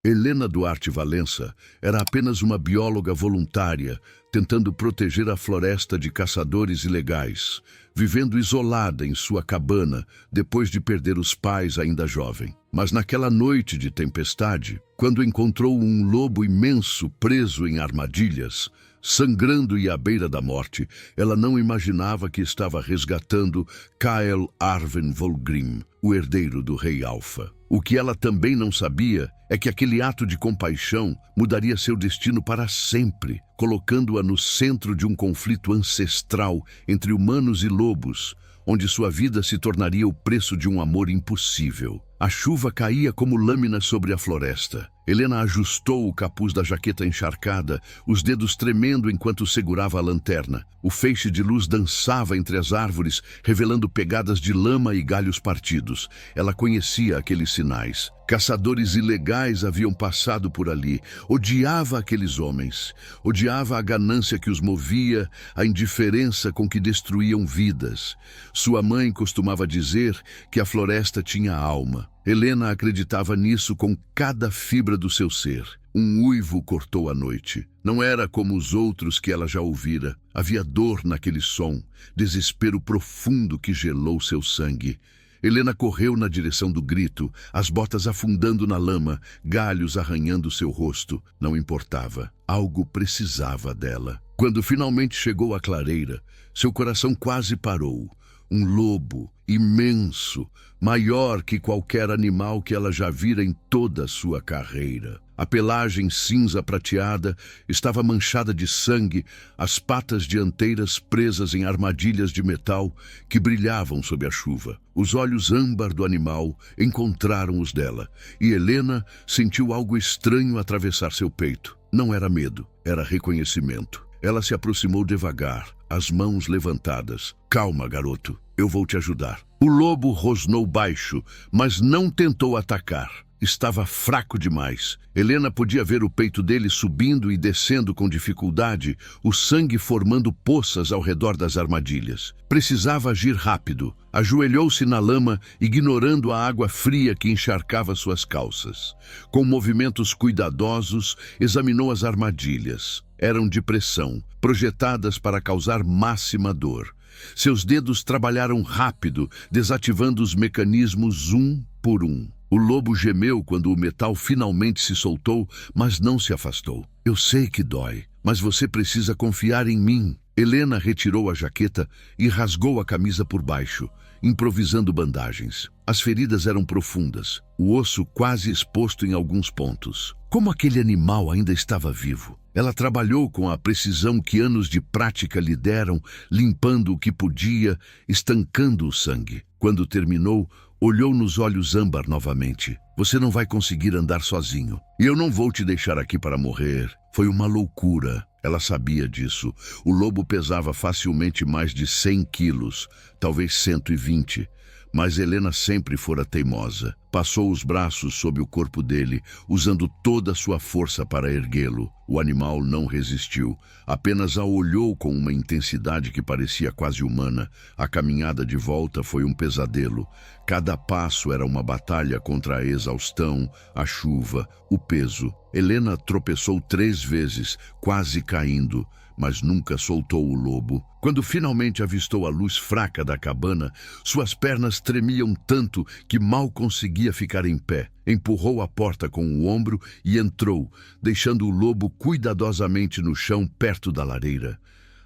Helena Duarte Valença era apenas uma bióloga voluntária, tentando proteger a floresta de caçadores ilegais, vivendo isolada em sua cabana depois de perder os pais ainda jovem. Mas naquela noite de tempestade, quando encontrou um lobo imenso preso em armadilhas, sangrando e à beira da morte, ela não imaginava que estava resgatando Kyle Arven Volgrim, o herdeiro do Rei Alfa. O que ela também não sabia é que aquele ato de compaixão mudaria seu destino para sempre, colocando-a no centro de um conflito ancestral entre humanos e lobos, onde sua vida se tornaria o preço de um amor impossível. A chuva caía como lâminas sobre a floresta. Helena ajustou o capuz da jaqueta encharcada, os dedos tremendo enquanto segurava a lanterna. O feixe de luz dançava entre as árvores, revelando pegadas de lama e galhos partidos. Ela conhecia aqueles sinais. Caçadores ilegais haviam passado por ali. Odiava aqueles homens. Odiava a ganância que os movia, a indiferença com que destruíam vidas. Sua mãe costumava dizer que a floresta tinha alma. Helena acreditava nisso com cada fibra do seu ser. Um uivo cortou a noite. Não era como os outros que ela já ouvira. Havia dor naquele som, desespero profundo que gelou seu sangue. Helena correu na direção do grito, as botas afundando na lama, galhos arranhando seu rosto. Não importava. Algo precisava dela. Quando finalmente chegou à clareira, seu coração quase parou. Um lobo imenso, maior que qualquer animal que ela já vira em toda a sua carreira. A pelagem cinza prateada estava manchada de sangue, as patas dianteiras presas em armadilhas de metal que brilhavam sob a chuva. Os olhos âmbar do animal encontraram os dela, e Helena sentiu algo estranho atravessar seu peito. Não era medo, era reconhecimento. Ela se aproximou devagar, as mãos levantadas. Calma, garoto, eu vou te ajudar. O lobo rosnou baixo, mas não tentou atacar. Estava fraco demais. Helena podia ver o peito dele subindo e descendo com dificuldade, o sangue formando poças ao redor das armadilhas. Precisava agir rápido. Ajoelhou-se na lama, ignorando a água fria que encharcava suas calças. Com movimentos cuidadosos, examinou as armadilhas. Eram de pressão, projetadas para causar máxima dor. Seus dedos trabalharam rápido, desativando os mecanismos um por um. O lobo gemeu quando o metal finalmente se soltou, mas não se afastou. Eu sei que dói, mas você precisa confiar em mim. Helena retirou a jaqueta e rasgou a camisa por baixo, improvisando bandagens. As feridas eram profundas, o osso quase exposto em alguns pontos. Como aquele animal ainda estava vivo? Ela trabalhou com a precisão que anos de prática lhe deram, limpando o que podia, estancando o sangue. Quando terminou, olhou nos olhos âmbar novamente. Você não vai conseguir andar sozinho. E eu não vou te deixar aqui para morrer. Foi uma loucura. Ela sabia disso. O lobo pesava facilmente mais de 100 quilos, talvez 120. Mas Helena sempre fora teimosa. Passou os braços sob o corpo dele, usando toda a sua força para erguê-lo. O animal não resistiu, apenas a olhou com uma intensidade que parecia quase humana. A caminhada de volta foi um pesadelo. Cada passo era uma batalha contra a exaustão, a chuva, o peso. Helena tropeçou 3 vezes, quase caindo, mas nunca soltou o lobo. Quando finalmente avistou a luz fraca da cabana, suas pernas tremiam tanto que mal conseguia ficar em pé. Empurrou a porta com o ombro e entrou, deixando o lobo cuidadosamente no chão perto da lareira.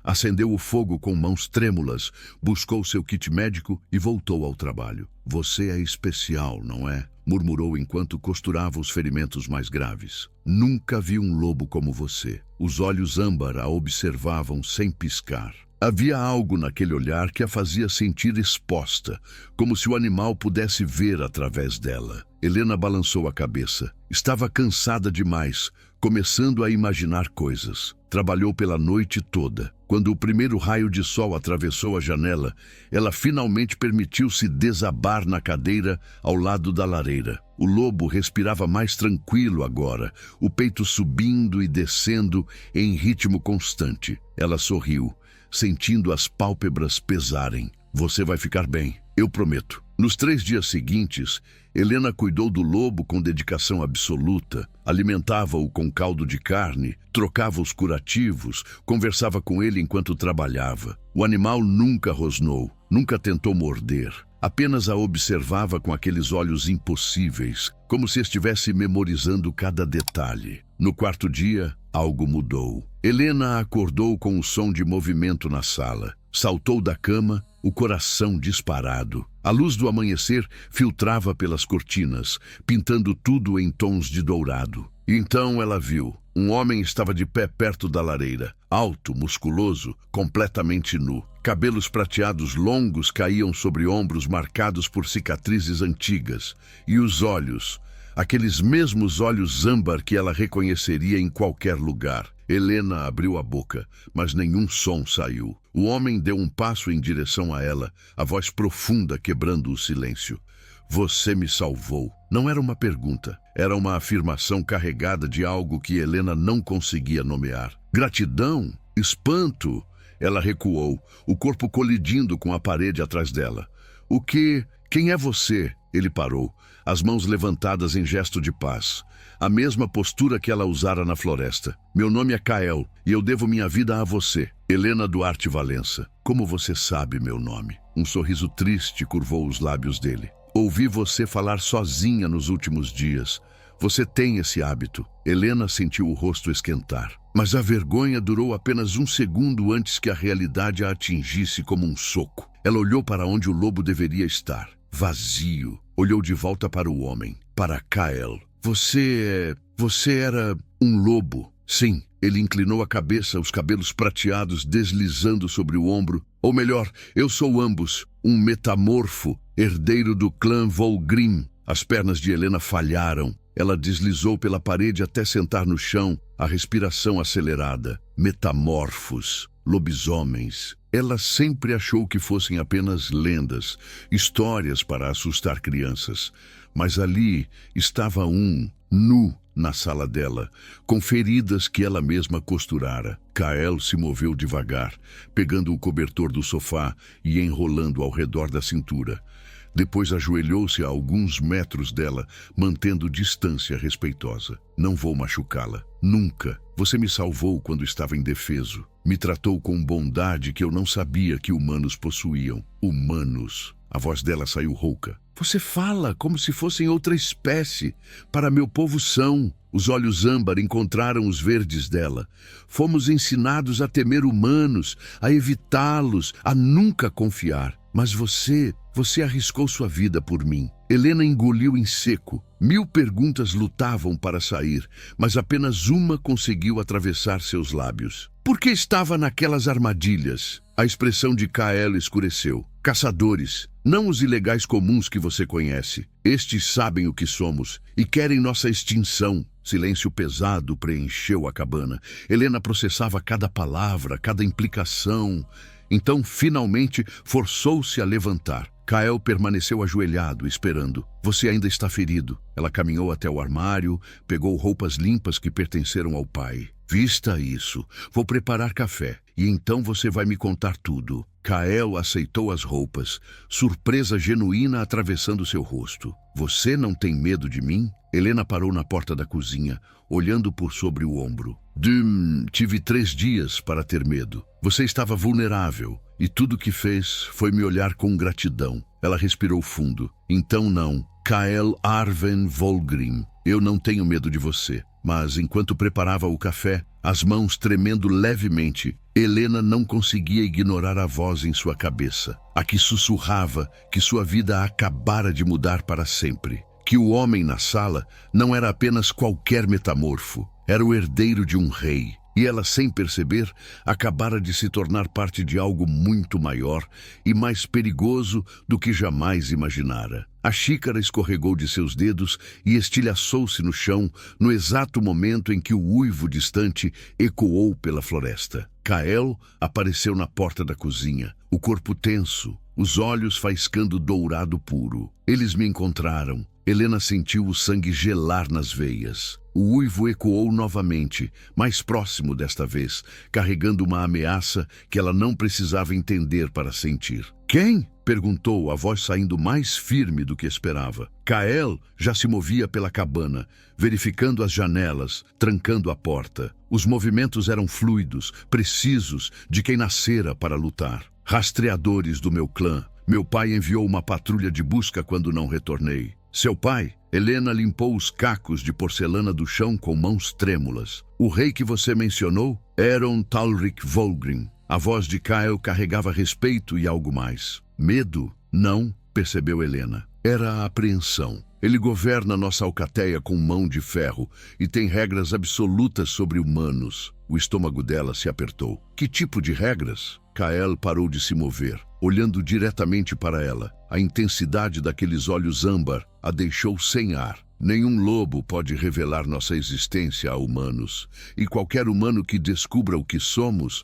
Acendeu o fogo com mãos trêmulas, buscou seu kit médico e voltou ao trabalho. Você é especial, não é? Murmurou enquanto costurava os ferimentos mais graves. Nunca vi um lobo como você. Os olhos âmbar a observavam sem piscar. Havia algo naquele olhar que a fazia sentir exposta, como se o animal pudesse ver através dela. Helena balançou a cabeça. Estava cansada demais, começando a imaginar coisas. Trabalhou pela noite toda. Quando o primeiro raio de sol atravessou a janela, ela finalmente permitiu-se desabar na cadeira ao lado da lareira. O lobo respirava mais tranquilo agora, o peito subindo e descendo em ritmo constante. Ela sorriu, sentindo as pálpebras pesarem. Você vai ficar bem, eu prometo. Nos 3 dias seguintes, Helena cuidou do lobo com dedicação absoluta, alimentava-o com caldo de carne, trocava os curativos, conversava com ele enquanto trabalhava. O animal nunca rosnou, nunca tentou morder. Apenas a observava com aqueles olhos impossíveis, como se estivesse memorizando cada detalhe. No 4º dia, algo mudou. Helena acordou com o som de movimento na sala. Saltou da cama, o coração disparado. A luz do amanhecer filtrava pelas cortinas, pintando tudo em tons de dourado. Então ela viu. Um homem estava de pé perto da lareira, alto, musculoso, completamente nu. Cabelos prateados longos caíam sobre ombros marcados por cicatrizes antigas. E os olhos, aqueles mesmos olhos âmbar que ela reconheceria em qualquer lugar. Helena abriu a boca, mas nenhum som saiu. O homem deu um passo em direção a ela, a voz profunda quebrando o silêncio. Você me salvou. Não era uma pergunta, era uma afirmação carregada de algo que Helena não conseguia nomear. Gratidão? Espanto? Ela recuou, o corpo colidindo com a parede atrás dela. O que? Quem é você? Ele parou, as mãos levantadas em gesto de paz. A mesma postura que ela usara na floresta. Meu nome é Kael e eu devo minha vida a você. Helena Duarte Valença. Como você sabe meu nome? Um sorriso triste curvou os lábios dele. Ouvi você falar sozinha nos últimos dias. Você tem esse hábito. Helena sentiu o rosto esquentar. Mas a vergonha durou apenas 1 segundo antes que a realidade a atingisse como um soco. Ela olhou para onde o lobo deveria estar. Vazio. Olhou de volta para o homem. Para Kael. Você era um lobo. Sim. Ele inclinou a cabeça, os cabelos prateados deslizando sobre o ombro. Ou melhor, eu sou ambos. Um metamorfo, herdeiro do clã Volgrim. As pernas de Helena falharam. Ela deslizou pela parede até sentar no chão, a respiração acelerada. Metamorfos, lobisomens. Ela sempre achou que fossem apenas lendas, histórias para assustar crianças. Mas ali estava um, nu, na sala dela, com feridas que ela mesma costurara. Kael se moveu devagar, pegando o cobertor do sofá e enrolando ao redor da cintura. Depois ajoelhou-se a alguns metros dela, mantendo distância respeitosa. Não vou machucá-la. Nunca. Você me salvou quando estava indefeso. Me tratou com bondade que eu não sabia que humanos possuíam. Humanos. A voz dela saiu rouca. Você fala como se fossem outra espécie. Para meu povo são. Os olhos âmbar encontraram os verdes dela. Fomos ensinados a temer humanos, a evitá-los, a nunca confiar. Mas você arriscou sua vida por mim. Helena engoliu em seco. 1000 perguntas lutavam para sair, mas apenas uma conseguiu atravessar seus lábios. Por que estava naquelas armadilhas? A expressão de Kael escureceu. Caçadores, não os ilegais comuns que você conhece. Estes sabem o que somos e querem nossa extinção. Silêncio pesado preencheu a cabana. Helena processava cada palavra, cada implicação. Então, finalmente, forçou-se a levantar. Kael permaneceu ajoelhado, esperando. Você ainda está ferido. Ela caminhou até o armário, pegou roupas limpas que pertenceram ao pai. Vista isso. Vou preparar café. E então você vai me contar tudo. Kael aceitou as roupas, surpresa genuína atravessando seu rosto. Você não tem medo de mim? Helena parou na porta da cozinha, olhando por sobre o ombro. Tive 3 dias para ter medo. Você estava vulnerável, e tudo que fez foi me olhar com gratidão. Ela respirou fundo. Então não. Kael Arven Volgrim. Eu não tenho medo de você. Mas enquanto preparava o café, as mãos tremendo levemente, Helena não conseguia ignorar a voz em sua cabeça. A que sussurrava que sua vida acabara de mudar para sempre. Que o homem na sala não era apenas qualquer metamorfo. Era o herdeiro de um rei. E ela, sem perceber, acabara de se tornar parte de algo muito maior e mais perigoso do que jamais imaginara. A xícara escorregou de seus dedos e estilhaçou-se no chão no exato momento em que o uivo distante ecoou pela floresta. Kael apareceu na porta da cozinha, o corpo tenso, os olhos faiscando dourado puro. Eles me encontraram. Helena sentiu o sangue gelar nas veias. O uivo ecoou novamente, mais próximo desta vez, carregando uma ameaça que ela não precisava entender para sentir. Quem? Perguntou, a voz saindo mais firme do que esperava. Kael já se movia pela cabana, verificando as janelas, trancando a porta. Os movimentos eram fluidos, precisos, de quem nascera para lutar. Rastreadores do meu clã. Meu pai enviou uma patrulha de busca quando não retornei. Seu pai? Helena limpou os cacos de porcelana do chão com mãos trêmulas. O rei que você mencionou? Eron Talrik Volgrim. A voz de Kael carregava respeito e algo mais. Medo? Não, percebeu Helena. Era a apreensão. Ele governa nossa alcateia com mão de ferro e tem regras absolutas sobre humanos. O estômago dela se apertou. Que tipo de regras? Kael parou de se mover, olhando diretamente para ela. A intensidade daqueles olhos âmbar a deixou sem ar. Nenhum lobo pode revelar nossa existência a humanos. E qualquer humano que descubra o que somos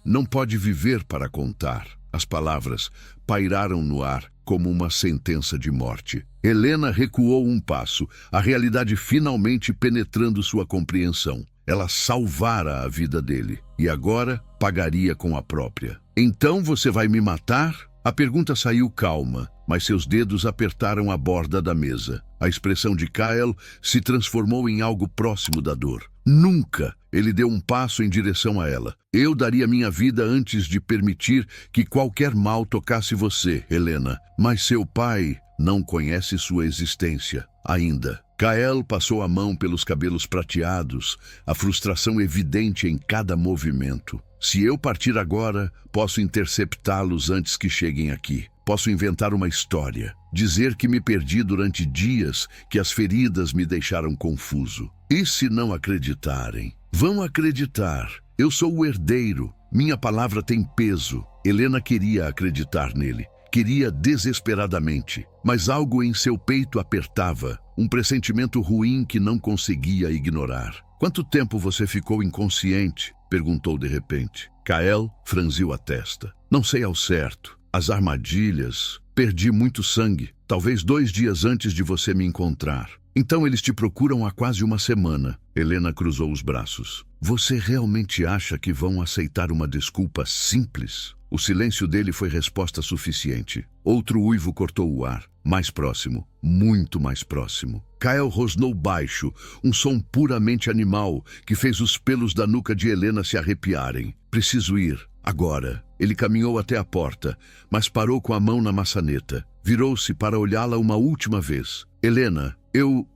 não pode viver para contar. As palavras pairaram no ar como uma sentença de morte. Helena recuou um passo, a realidade finalmente penetrando sua compreensão. Ela salvara a vida dele e agora pagaria com a própria. Então você vai me matar? A pergunta saiu calma, mas seus dedos apertaram a borda da mesa. A expressão de Kael se transformou em algo próximo da dor. Nunca! Ele deu um passo em direção a ela. Eu daria minha vida antes de permitir que qualquer mal tocasse você, Helena. Mas seu pai não conhece sua existência ainda. Kael passou a mão pelos cabelos prateados, a frustração evidente em cada movimento. Se eu partir agora, posso interceptá-los antes que cheguem aqui. Posso inventar uma história, dizer que me perdi durante dias, que as feridas me deixaram confuso. E se não acreditarem? Vão acreditar. Eu sou o herdeiro. Minha palavra tem peso. Helena queria acreditar nele. Queria desesperadamente. Mas algo em seu peito apertava. Um pressentimento ruim que não conseguia ignorar. Quanto tempo você ficou inconsciente? Perguntou de repente. Kael franziu a testa. Não sei ao certo. As armadilhas. Perdi muito sangue. Talvez 2 dias antes de você me encontrar. Então eles te procuram há quase uma semana. Helena cruzou os braços. Você realmente acha que vão aceitar uma desculpa simples? O silêncio dele foi resposta suficiente. Outro uivo cortou o ar. Mais próximo. Muito mais próximo. Kael rosnou baixo, um som puramente animal que fez os pelos da nuca de Helena se arrepiarem. Preciso ir. Agora. Ele caminhou até a porta, mas parou com a mão na maçaneta. Virou-se para olhá-la uma última vez. Helena,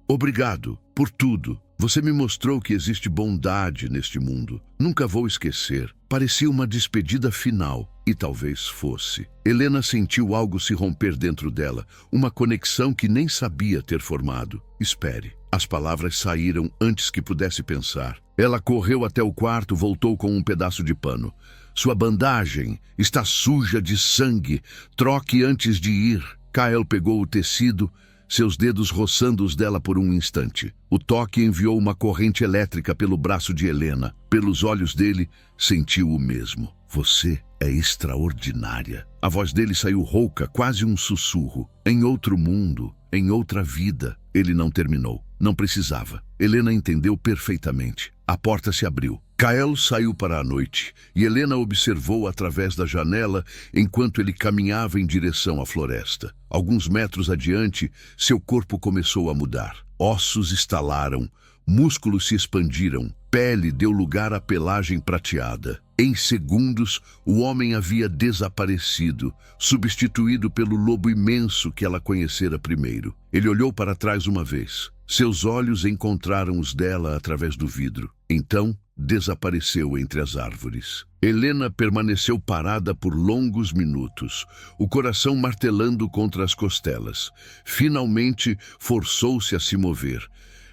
obrigado por tudo. Você me mostrou que existe bondade neste mundo. Nunca vou esquecer. Parecia uma despedida final. E talvez fosse. Helena sentiu algo se romper dentro dela. Uma conexão que nem sabia ter formado. Espere. As palavras saíram antes que pudesse pensar. Ela correu até o quarto, voltou com um pedaço de pano. Sua bandagem está suja de sangue. Troque antes de ir. Kael pegou o tecido, seus dedos roçando os dela por um instante. O toque enviou uma corrente elétrica pelo braço de Helena. Pelos olhos dele, sentiu o mesmo. Você é extraordinária. A voz dele saiu rouca, quase um sussurro. Em outro mundo, em outra vida. Ele não terminou. Não precisava. Helena entendeu perfeitamente. A porta se abriu. Kael saiu para a noite e Helena observou através da janela enquanto ele caminhava em direção à floresta. Alguns metros adiante, seu corpo começou a mudar. Ossos estalaram, músculos se expandiram, pele deu lugar à pelagem prateada. Em segundos, o homem havia desaparecido, substituído pelo lobo imenso que ela conhecera primeiro. Ele olhou para trás uma vez. Seus olhos encontraram os dela através do vidro. Então, desapareceu entre as árvores. Helena permaneceu parada por longos minutos, o coração martelando contra as costelas. Finalmente, forçou-se a se mover.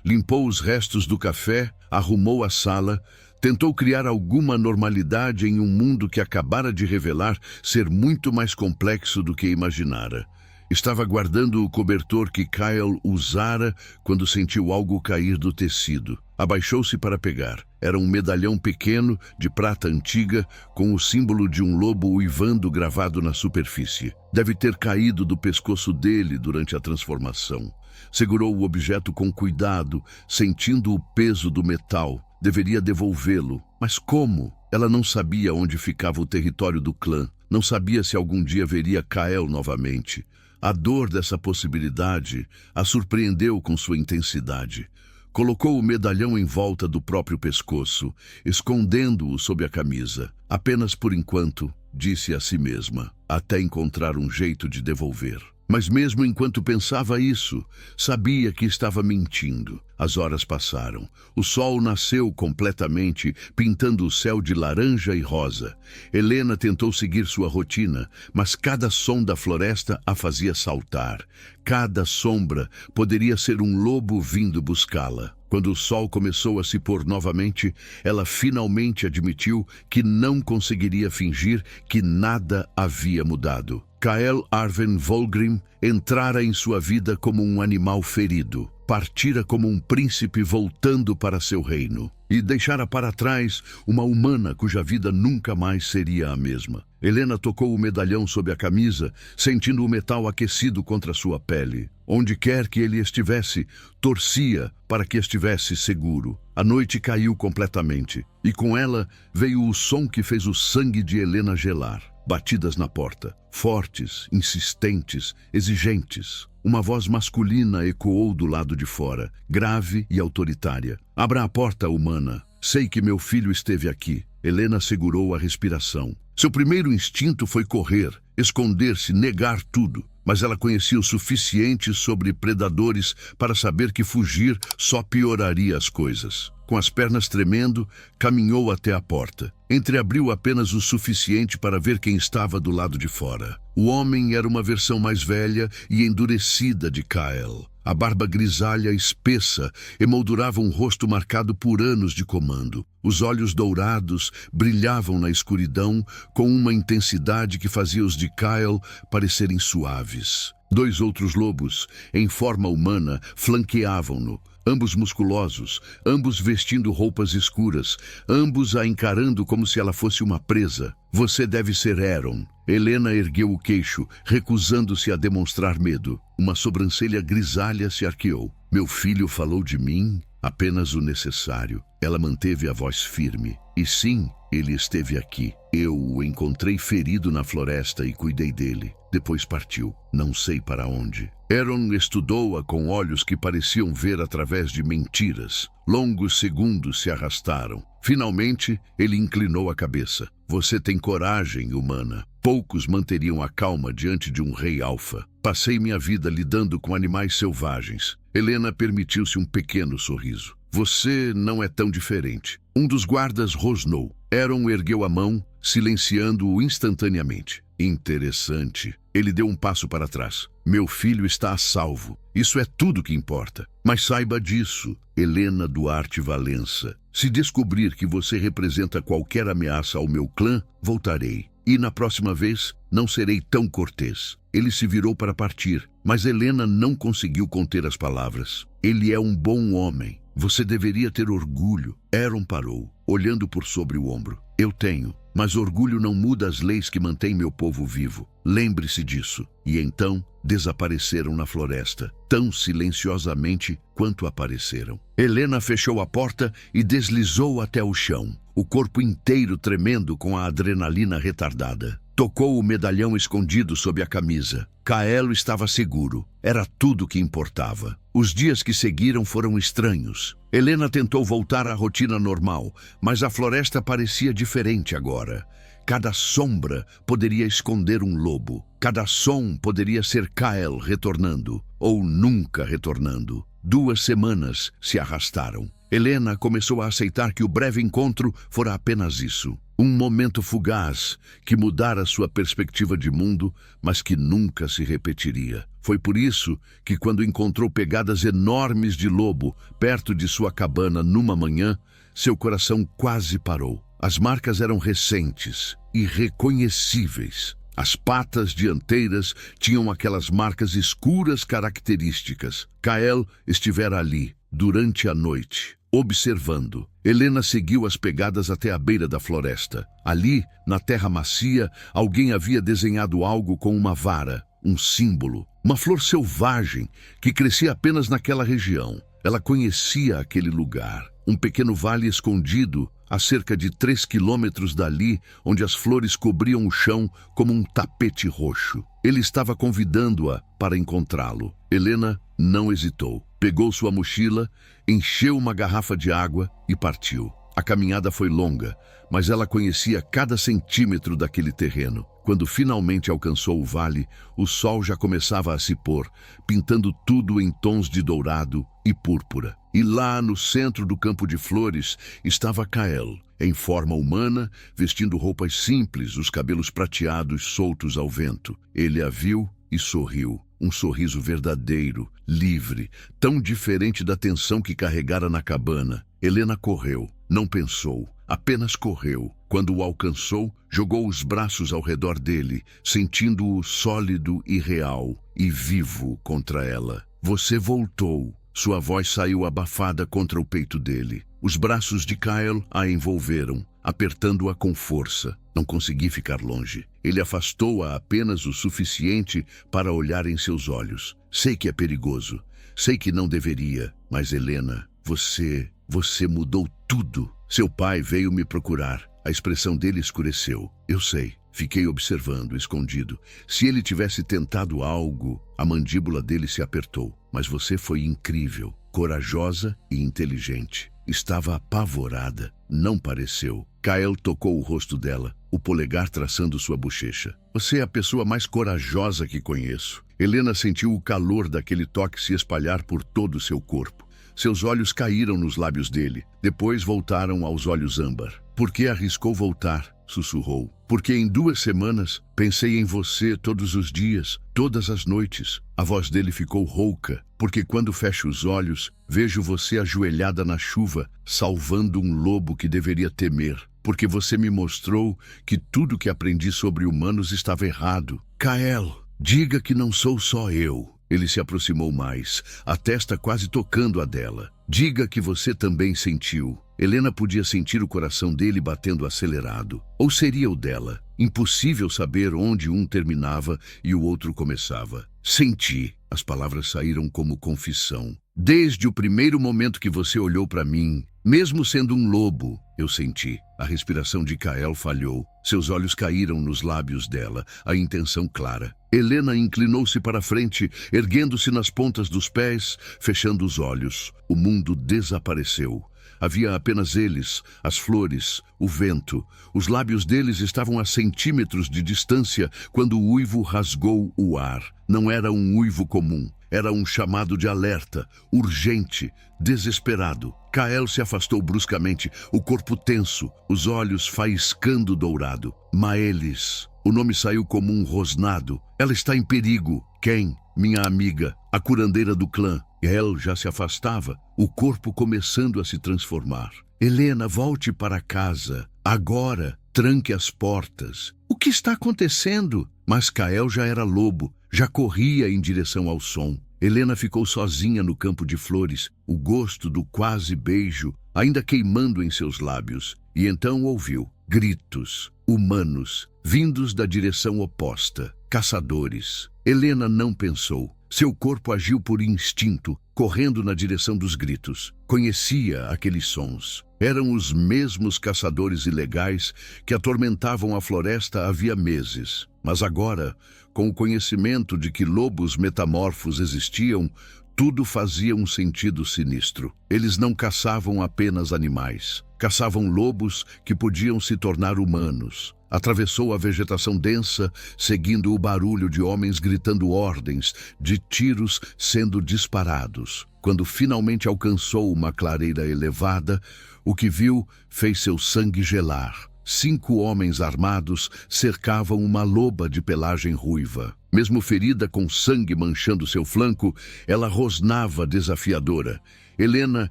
Limpou os restos do café, arrumou a sala, tentou criar alguma normalidade em um mundo que acabara de revelar ser muito mais complexo do que imaginara. Estava guardando o cobertor que Kael usara quando sentiu algo cair do tecido. Abaixou-se para pegar. Era um medalhão pequeno, de prata antiga, com o símbolo de um lobo uivando gravado na superfície. Deve ter caído do pescoço dele durante a transformação. Segurou o objeto com cuidado, sentindo o peso do metal. Deveria devolvê-lo. Mas como? Ela não sabia onde ficava o território do clã, não sabia se algum dia veria Kael novamente. A dor dessa possibilidade a surpreendeu com sua intensidade. Colocou o medalhão em volta do próprio pescoço, escondendo-o sob a camisa. Apenas por enquanto, disse a si mesma, até encontrar um jeito de devolver. Mas mesmo enquanto pensava isso, sabia que estava mentindo. As horas passaram. O sol nasceu completamente, pintando o céu de laranja e rosa. Helena tentou seguir sua rotina, mas cada som da floresta a fazia saltar. Cada sombra poderia ser um lobo vindo buscá-la. Quando o sol começou a se pôr novamente, ela finalmente admitiu que não conseguiria fingir que nada havia mudado. Kael Arven Volgrim entrara em sua vida como um animal ferido, partira como um príncipe voltando para seu reino, e deixara para trás uma humana cuja vida nunca mais seria a mesma. Helena tocou o medalhão sob a camisa, sentindo o metal aquecido contra sua pele. Onde quer que ele estivesse, torcia para que estivesse seguro. A noite caiu completamente, e com ela veio o som que fez o sangue de Helena gelar. Batidas na porta, fortes, insistentes, exigentes. Uma voz masculina ecoou do lado de fora, grave e autoritária. Abra a porta, humana. Sei que meu filho esteve aqui. Helena segurou a respiração. Seu primeiro instinto foi correr, esconder-se, negar tudo. Mas ela conhecia o suficiente sobre predadores para saber que fugir só pioraria as coisas. Com as pernas tremendo, caminhou até a porta. Entreabriu apenas o suficiente para ver quem estava do lado de fora. O homem era uma versão mais velha e endurecida de Kael. A barba grisalha espessa emoldurava um rosto marcado por anos de comando. Os olhos dourados brilhavam na escuridão com uma intensidade que fazia os de Kael parecerem suaves. 2 outros lobos, em forma humana, flanqueavam-no. Ambos musculosos, ambos vestindo roupas escuras, ambos a encarando como se ela fosse uma presa. Você deve ser Aeron. Helena ergueu o queixo, recusando-se a demonstrar medo. Uma sobrancelha grisalha se arqueou. Meu filho falou de mim apenas o necessário. Ela manteve a voz firme. E sim, ele esteve aqui. Eu o encontrei ferido na floresta e cuidei dele. Depois partiu. Não sei para onde. Aeron estudou-a com olhos que pareciam ver através de mentiras. Longos segundos se arrastaram. Finalmente, ele inclinou a cabeça. Você tem coragem, humana. Poucos manteriam a calma diante de um rei alfa. Passei minha vida lidando com animais selvagens. Helena permitiu-se um pequeno sorriso. Você não é tão diferente. Um dos guardas rosnou. Aeron ergueu a mão, silenciando-o instantaneamente. Interessante. Ele deu um passo para trás. Meu filho está a salvo. Isso é tudo que importa. Mas saiba disso, Helena Duarte Valença. Se descobrir que você representa qualquer ameaça ao meu clã, voltarei. E na próxima vez, não serei tão cortês. Ele se virou para partir, mas Helena não conseguiu conter as palavras. Ele é um bom homem. Você deveria ter orgulho. Aeron parou, olhando por sobre o ombro. Eu tenho, mas orgulho não muda as leis que mantêm meu povo vivo. Lembre-se disso. E então, desapareceram na floresta, tão silenciosamente quanto apareceram. Helena fechou a porta e deslizou até o chão, o corpo inteiro tremendo com a adrenalina retardada. Tocou o medalhão escondido sob a camisa. Kael estava seguro. Era tudo o que importava. Os dias que seguiram foram estranhos. Helena tentou voltar à rotina normal, mas a floresta parecia diferente agora. Cada sombra poderia esconder um lobo. Cada som poderia ser Kael retornando, ou nunca retornando. 2 semanas se arrastaram. Helena começou a aceitar que o breve encontro fora apenas isso. Um momento fugaz que mudara sua perspectiva de mundo, mas que nunca se repetiria. Foi por isso que, quando encontrou pegadas enormes de lobo perto de sua cabana numa manhã, seu coração quase parou. As marcas eram recentes, irreconhecíveis. As patas dianteiras tinham aquelas marcas escuras características. Kael estivera ali, durante a noite, observando. Helena seguiu as pegadas até a beira da floresta. Ali, na terra macia, alguém havia desenhado algo com uma vara, um símbolo, uma flor selvagem que crescia apenas naquela região. Ela conhecia aquele lugar, um pequeno vale escondido a cerca de 3 quilômetros dali, onde as flores cobriam o chão como um tapete roxo. Ele estava convidando-a para encontrá-lo. Helena não hesitou. Pegou sua mochila, encheu uma garrafa de água e partiu. A caminhada foi longa, mas ela conhecia cada centímetro daquele terreno. Quando finalmente alcançou o vale, o sol já começava a se pôr, pintando tudo em tons de dourado e púrpura. E lá no centro do campo de flores estava Kael, em forma humana, vestindo roupas simples, os cabelos prateados soltos ao vento. Ele a viu e sorriu. Um sorriso verdadeiro, livre, tão diferente da tensão que carregara na cabana. Helena correu, não pensou, apenas correu. Quando o alcançou, jogou os braços ao redor dele, sentindo-o sólido e real e vivo contra ela. Você voltou. Sua voz saiu abafada contra o peito dele. Os braços de Kael a envolveram, apertando-a com força. Não consegui ficar longe. Ele afastou-a apenas o suficiente para olhar em seus olhos. Sei que é perigoso. Sei que não deveria. Mas, Helena, você mudou tudo. Seu pai veio me procurar. A expressão dele escureceu. Eu sei. Fiquei observando, escondido. Se ele tivesse tentado algo, a mandíbula dele se apertou. Mas você foi incrível, corajosa e inteligente. Estava apavorada. Não pareceu. Kael tocou o rosto dela, o polegar traçando sua bochecha. Você é a pessoa mais corajosa que conheço. Helena sentiu o calor daquele toque se espalhar por todo o seu corpo. Seus olhos caíram nos lábios dele. Depois voltaram aos olhos âmbar. Por que arriscou voltar? Sussurrou. Porque em 2 semanas pensei em você todos os dias, todas as noites. A voz dele ficou rouca, porque quando fecho os olhos, vejo você ajoelhada na chuva, salvando um lobo que deveria temer. Porque você me mostrou que tudo que aprendi sobre humanos estava errado. Kael, diga que não sou só eu. Ele se aproximou mais, a testa quase tocando a dela. Diga que você também sentiu. Helena podia sentir o coração dele batendo acelerado. Ou seria o dela? Impossível saber onde um terminava e o outro começava. Senti. As palavras saíram como confissão. Desde o primeiro momento que você olhou para mim, mesmo sendo um lobo, eu senti. A respiração de Kael falhou. Seus olhos caíram nos lábios dela, a intenção clara. Helena inclinou-se para frente, erguendo-se nas pontas dos pés, fechando os olhos. O mundo desapareceu. Havia apenas eles, as flores, o vento. Os lábios deles estavam a centímetros de distância quando o uivo rasgou o ar. Não era um uivo comum. Era um chamado de alerta, urgente, desesperado. Kael se afastou bruscamente, o corpo tenso, os olhos faiscando dourado. Maelis. O nome saiu como um rosnado. Ela está em perigo. Quem? Minha amiga, a curandeira do clã. El já se afastava, o corpo começando a se transformar. Helena, volte para casa. Agora, tranque as portas. O que está acontecendo? Mas Kael já era lobo, já corria em direção ao som. Helena ficou sozinha no campo de flores, o gosto do quase beijo ainda queimando em seus lábios. E então ouviu gritos, humanos, vindos da direção oposta, caçadores. Helena não pensou. Seu corpo agiu por instinto, correndo na direção dos gritos. Conhecia aqueles sons. Eram os mesmos caçadores ilegais que atormentavam a floresta havia meses. Mas agora, com o conhecimento de que lobos metamorfos existiam, tudo fazia um sentido sinistro. Eles não caçavam apenas animais. Caçavam lobos que podiam se tornar humanos. Atravessou a vegetação densa, seguindo o barulho de homens gritando ordens, de tiros sendo disparados. Quando finalmente alcançou uma clareira elevada, o que viu fez seu sangue gelar. 5 homens armados cercavam uma loba de pelagem ruiva. Mesmo ferida com sangue manchando seu flanco, ela rosnava desafiadora. Helena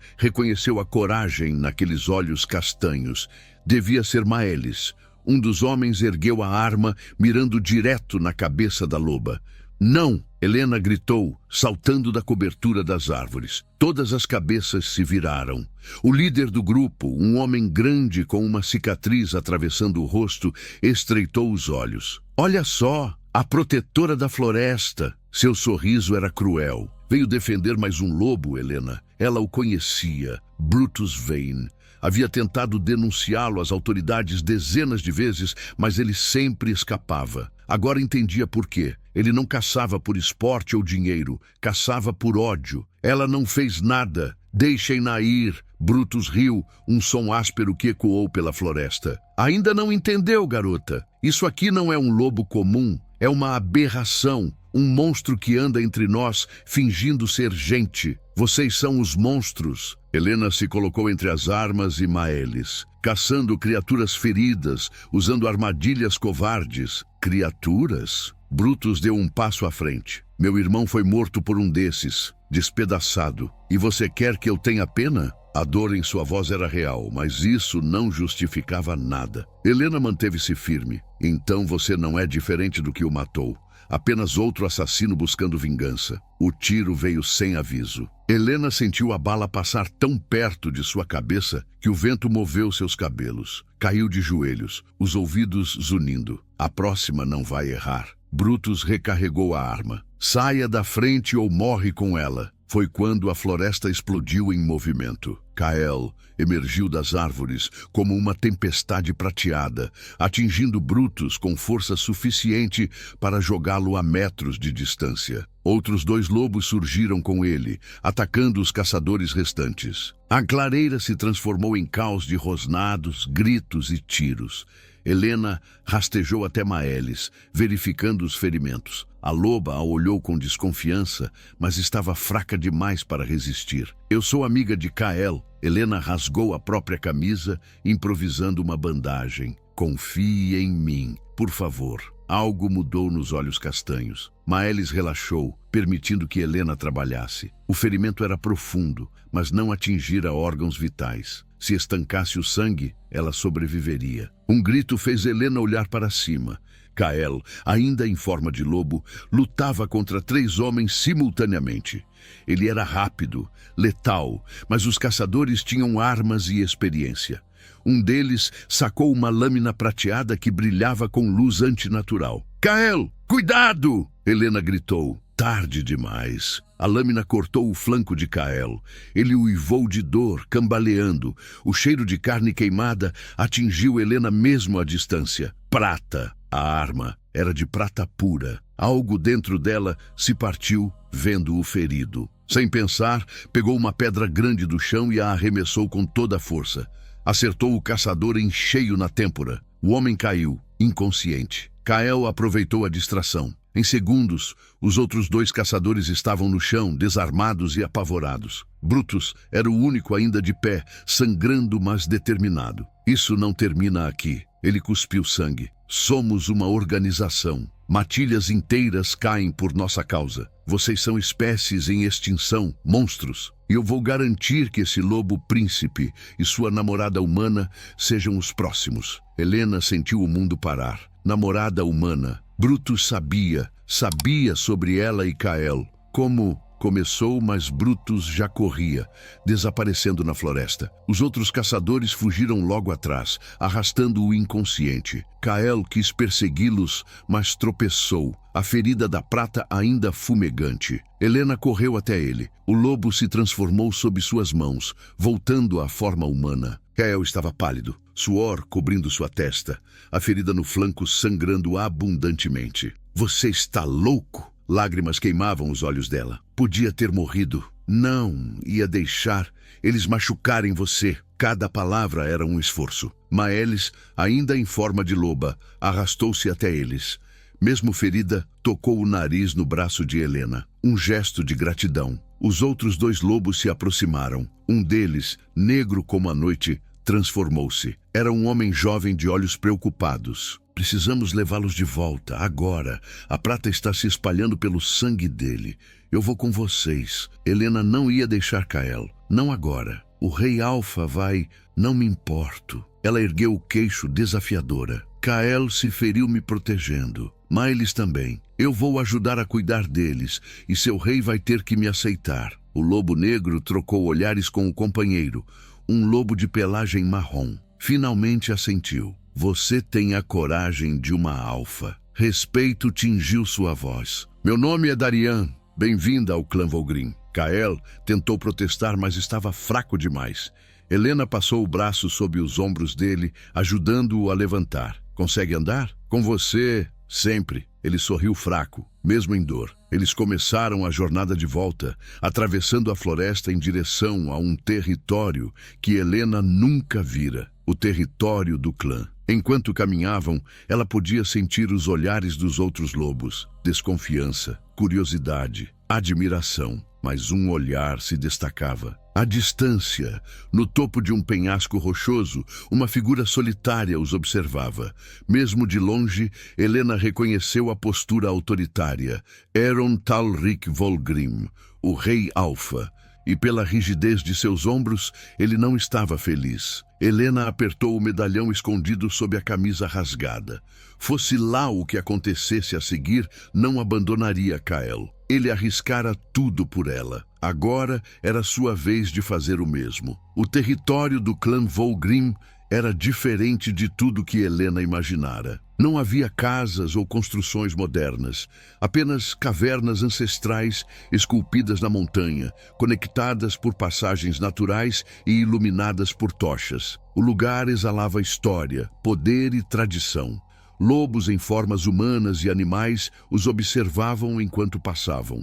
reconheceu a coragem naqueles olhos castanhos. Devia ser Maelis. Um dos homens ergueu a arma, mirando direto na cabeça da loba. Não! Helena gritou, saltando da cobertura das árvores. Todas as cabeças se viraram. O líder do grupo, um homem grande com uma cicatriz atravessando o rosto, estreitou os olhos. Olha só! A protetora da floresta! Seu sorriso era cruel. Veio defender mais um lobo, Helena. Ela o conhecia, Brutus Vane. Havia tentado denunciá-lo às autoridades dezenas de vezes, mas ele sempre escapava. Agora entendia por quê. Ele não caçava por esporte ou dinheiro, caçava por ódio. Ela não fez nada. Deixem-na ir. Brutus riu, um som áspero que ecoou pela floresta. Ainda não entendeu, garota. Isso aqui não é um lobo comum. É uma aberração. Um monstro que anda entre nós, fingindo ser gente. Vocês são os monstros. Helena se colocou entre as armas e Maelis, caçando criaturas feridas, usando armadilhas covardes. Criaturas? Brutus deu um passo à frente. Meu irmão foi morto por um desses, despedaçado. E você quer que eu tenha pena? A dor em sua voz era real, mas isso não justificava nada. Helena manteve-se firme. Então você não é diferente do que o matou. Apenas outro assassino buscando vingança. O tiro veio sem aviso. Helena sentiu a bala passar tão perto de sua cabeça que o vento moveu seus cabelos. Caiu de joelhos, os ouvidos zunindo. A próxima não vai errar. Brutus recarregou a arma. Saia da frente ou morre com ela. Foi quando a floresta explodiu em movimento. Kael emergiu das árvores como uma tempestade prateada, atingindo Brutus com força suficiente para jogá-lo a metros de distância. Outros 2 lobos surgiram com ele, atacando os caçadores restantes. A clareira se transformou em caos de rosnados, gritos e tiros. Helena rastejou até Maelis, verificando os ferimentos. A loba a olhou com desconfiança, mas estava fraca demais para resistir. Eu sou amiga de Kael. Helena rasgou a própria camisa, improvisando uma bandagem. Confie em mim, por favor. Algo mudou nos olhos castanhos. Maelis relaxou, permitindo que Helena trabalhasse. O ferimento era profundo, mas não atingira órgãos vitais. Se estancasse o sangue, ela sobreviveria. Um grito fez Helena olhar para cima. Kael, ainda em forma de lobo, lutava contra 3 homens simultaneamente. Ele era rápido, letal, mas os caçadores tinham armas e experiência. Um deles sacou uma lâmina prateada que brilhava com luz antinatural. Kael, cuidado! Helena gritou. Tarde demais. A lâmina cortou o flanco de Kael. Ele uivou de dor, cambaleando. O cheiro de carne queimada atingiu Helena mesmo à distância. Prata. A arma era de prata pura. Algo dentro dela se partiu, vendo-o ferido. Sem pensar, pegou uma pedra grande do chão e a arremessou com toda a força. Acertou o caçador em cheio na têmpora. O homem caiu, inconsciente. Kael aproveitou a distração. Em segundos, os outros 2 caçadores estavam no chão, desarmados e apavorados. Brutus era o único ainda de pé, sangrando, mas determinado. Isso não termina aqui. Ele cuspiu sangue. Somos uma organização. Matilhas inteiras caem por nossa causa. Vocês são espécies em extinção, monstros. E eu vou garantir que esse lobo príncipe e sua namorada humana sejam os próximos. Helena sentiu o mundo parar. Namorada humana. Brutus sabia sobre ela e Kael. Como começou, mas Brutus já corria, desaparecendo na floresta. Os outros caçadores fugiram logo atrás, arrastando o inconsciente. Kael quis persegui-los, mas tropeçou, a ferida da prata ainda fumegante. Helena correu até ele. O lobo se transformou sob suas mãos, voltando à forma humana. Kael estava pálido, suor cobrindo sua testa, a ferida no flanco sangrando abundantemente. Você está louco? Lágrimas queimavam os olhos dela. Podia ter morrido. Não ia deixar eles machucarem você. Cada palavra era um esforço. Maelis, ainda em forma de loba, arrastou-se até eles. Mesmo ferida, tocou o nariz no braço de Helena. Um gesto de gratidão. Os outros 2 lobos se aproximaram. Um deles, negro como a noite, transformou-se. Era um homem jovem de olhos preocupados. Precisamos levá-los de volta, agora. A prata está se espalhando pelo sangue dele. Eu vou com vocês. Helena não ia deixar Kael. Não agora. O rei Alfa vai... Não me importo. Ela ergueu o queixo desafiadora. Kael se feriu me protegendo. Maelis também. Eu vou ajudar a cuidar deles, e seu rei vai ter que me aceitar. O lobo negro trocou olhares com o companheiro, um lobo de pelagem marrom. Finalmente assentiu. Você tem a coragem de uma alfa. Respeito tingiu sua voz. Meu nome é Darian. Bem-vinda ao clã Volgrin. Kael tentou protestar, mas estava fraco demais. Helena passou o braço sob os ombros dele, ajudando-o a levantar. Consegue andar? Com você, sempre. Ele sorriu fraco, mesmo em dor. Eles começaram a jornada de volta, atravessando a floresta em direção a um território que Helena nunca vira, o território do clã. Enquanto caminhavam, ela podia sentir os olhares dos outros lobos. Desconfiança, curiosidade, admiração. Mas um olhar se destacava. À distância, no topo de um penhasco rochoso, uma figura solitária os observava. Mesmo de longe, Helena reconheceu a postura autoritária. Eron Talrik Volgrim, o rei Alfa. E pela rigidez de seus ombros, ele não estava feliz. Helena apertou o medalhão escondido sob a camisa rasgada. Fosse lá o que acontecesse a seguir, não abandonaria Kael. Ele arriscara tudo por ela. Agora era sua vez de fazer o mesmo. O território do clã Volgrim era diferente de tudo que Helena imaginara. Não havia casas ou construções modernas, apenas cavernas ancestrais esculpidas na montanha, conectadas por passagens naturais e iluminadas por tochas. O lugar exalava história, poder e tradição. Lobos em formas humanas e animais os observavam enquanto passavam.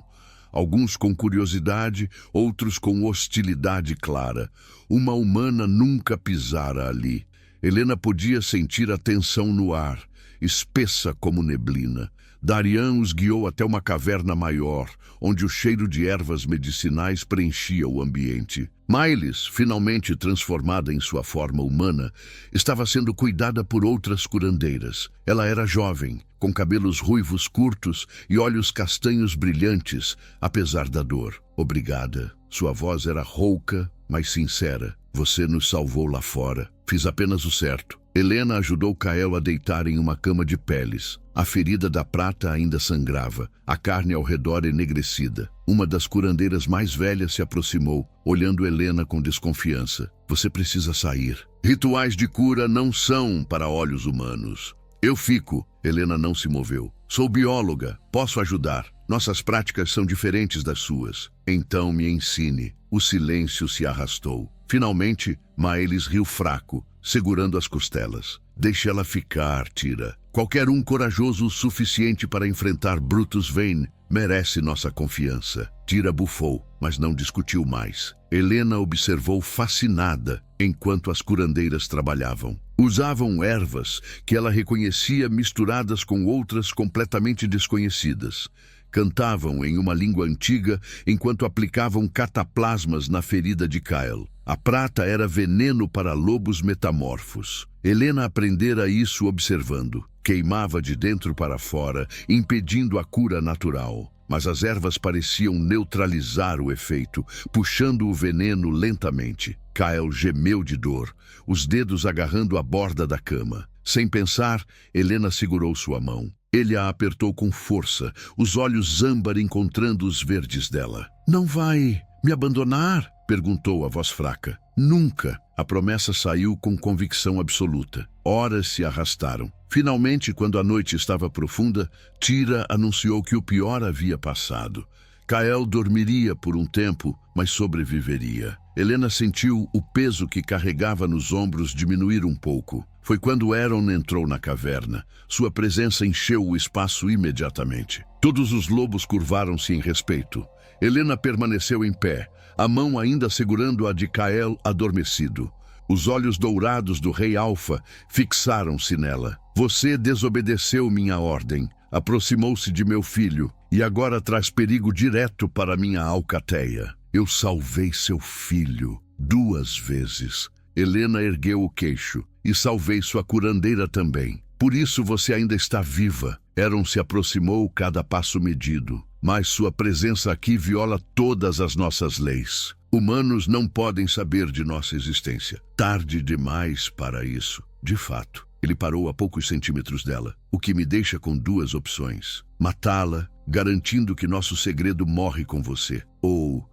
Alguns com curiosidade, outros com hostilidade clara. Uma humana nunca pisara ali. Helena podia sentir a tensão no ar, espessa como neblina. Darian os guiou até uma caverna maior, onde o cheiro de ervas medicinais preenchia o ambiente. Mylis, finalmente transformada em sua forma humana, estava sendo cuidada por outras curandeiras. Ela era jovem, com cabelos ruivos curtos e olhos castanhos brilhantes, apesar da dor. Obrigada. Sua voz era rouca, mas sincera. Você nos salvou lá fora. Fiz apenas o certo. Helena ajudou Kael a deitar em uma cama de peles. A ferida da prata ainda sangrava, a carne ao redor enegrecida. Uma das curandeiras mais velhas se aproximou, olhando Helena com desconfiança. Você precisa sair. Rituais de cura não são para olhos humanos. Eu fico. Helena não se moveu. Sou bióloga. Posso ajudar. Nossas práticas são diferentes das suas. Então me ensine. O silêncio se arrastou. Finalmente, Mylis riu fraco, segurando as costelas. Deixe ela ficar, Tira. Qualquer um corajoso o suficiente para enfrentar Brutus Vane merece nossa confiança. Tira bufou, mas não discutiu mais. Helena observou fascinada enquanto as curandeiras trabalhavam. Usavam ervas que ela reconhecia misturadas com outras completamente desconhecidas. Cantavam em uma língua antiga enquanto aplicavam cataplasmas na ferida de Kael. A prata era veneno para lobos metamorfos. Helena aprendera isso observando. Queimava de dentro para fora, impedindo a cura natural. Mas as ervas pareciam neutralizar o efeito, puxando o veneno lentamente. Kael gemeu de dor, os dedos agarrando a borda da cama. Sem pensar, Helena segurou sua mão. Ele a apertou com força, os olhos âmbar encontrando os verdes dela. Não vai me abandonar? Perguntou a voz fraca. Nunca. A promessa saiu com convicção absoluta. Horas se arrastaram. Finalmente, quando a noite estava profunda, Tira anunciou que o pior havia passado. Kael dormiria por um tempo, mas sobreviveria. Helena sentiu o peso que carregava nos ombros diminuir um pouco. Foi quando Eron entrou na caverna. Sua presença encheu o espaço imediatamente. Todos os lobos curvaram-se em respeito. Helena permaneceu em pé, a mão ainda segurando a de Kael adormecido. Os olhos dourados do rei Alfa fixaram-se nela. Você desobedeceu minha ordem, aproximou-se de meu filho e agora traz perigo direto para minha alcateia. Eu salvei seu filho 2 vezes. Helena ergueu o queixo. E salvei sua curandeira também. Por isso você ainda está viva. Eron se aproximou cada passo medido. Mas sua presença aqui viola todas as nossas leis. Humanos não podem saber de nossa existência. Tarde demais para isso. De fato. Ele parou a poucos centímetros dela, o que me deixa com 2 opções. Matá-la, garantindo que nosso segredo morre com você. Ou...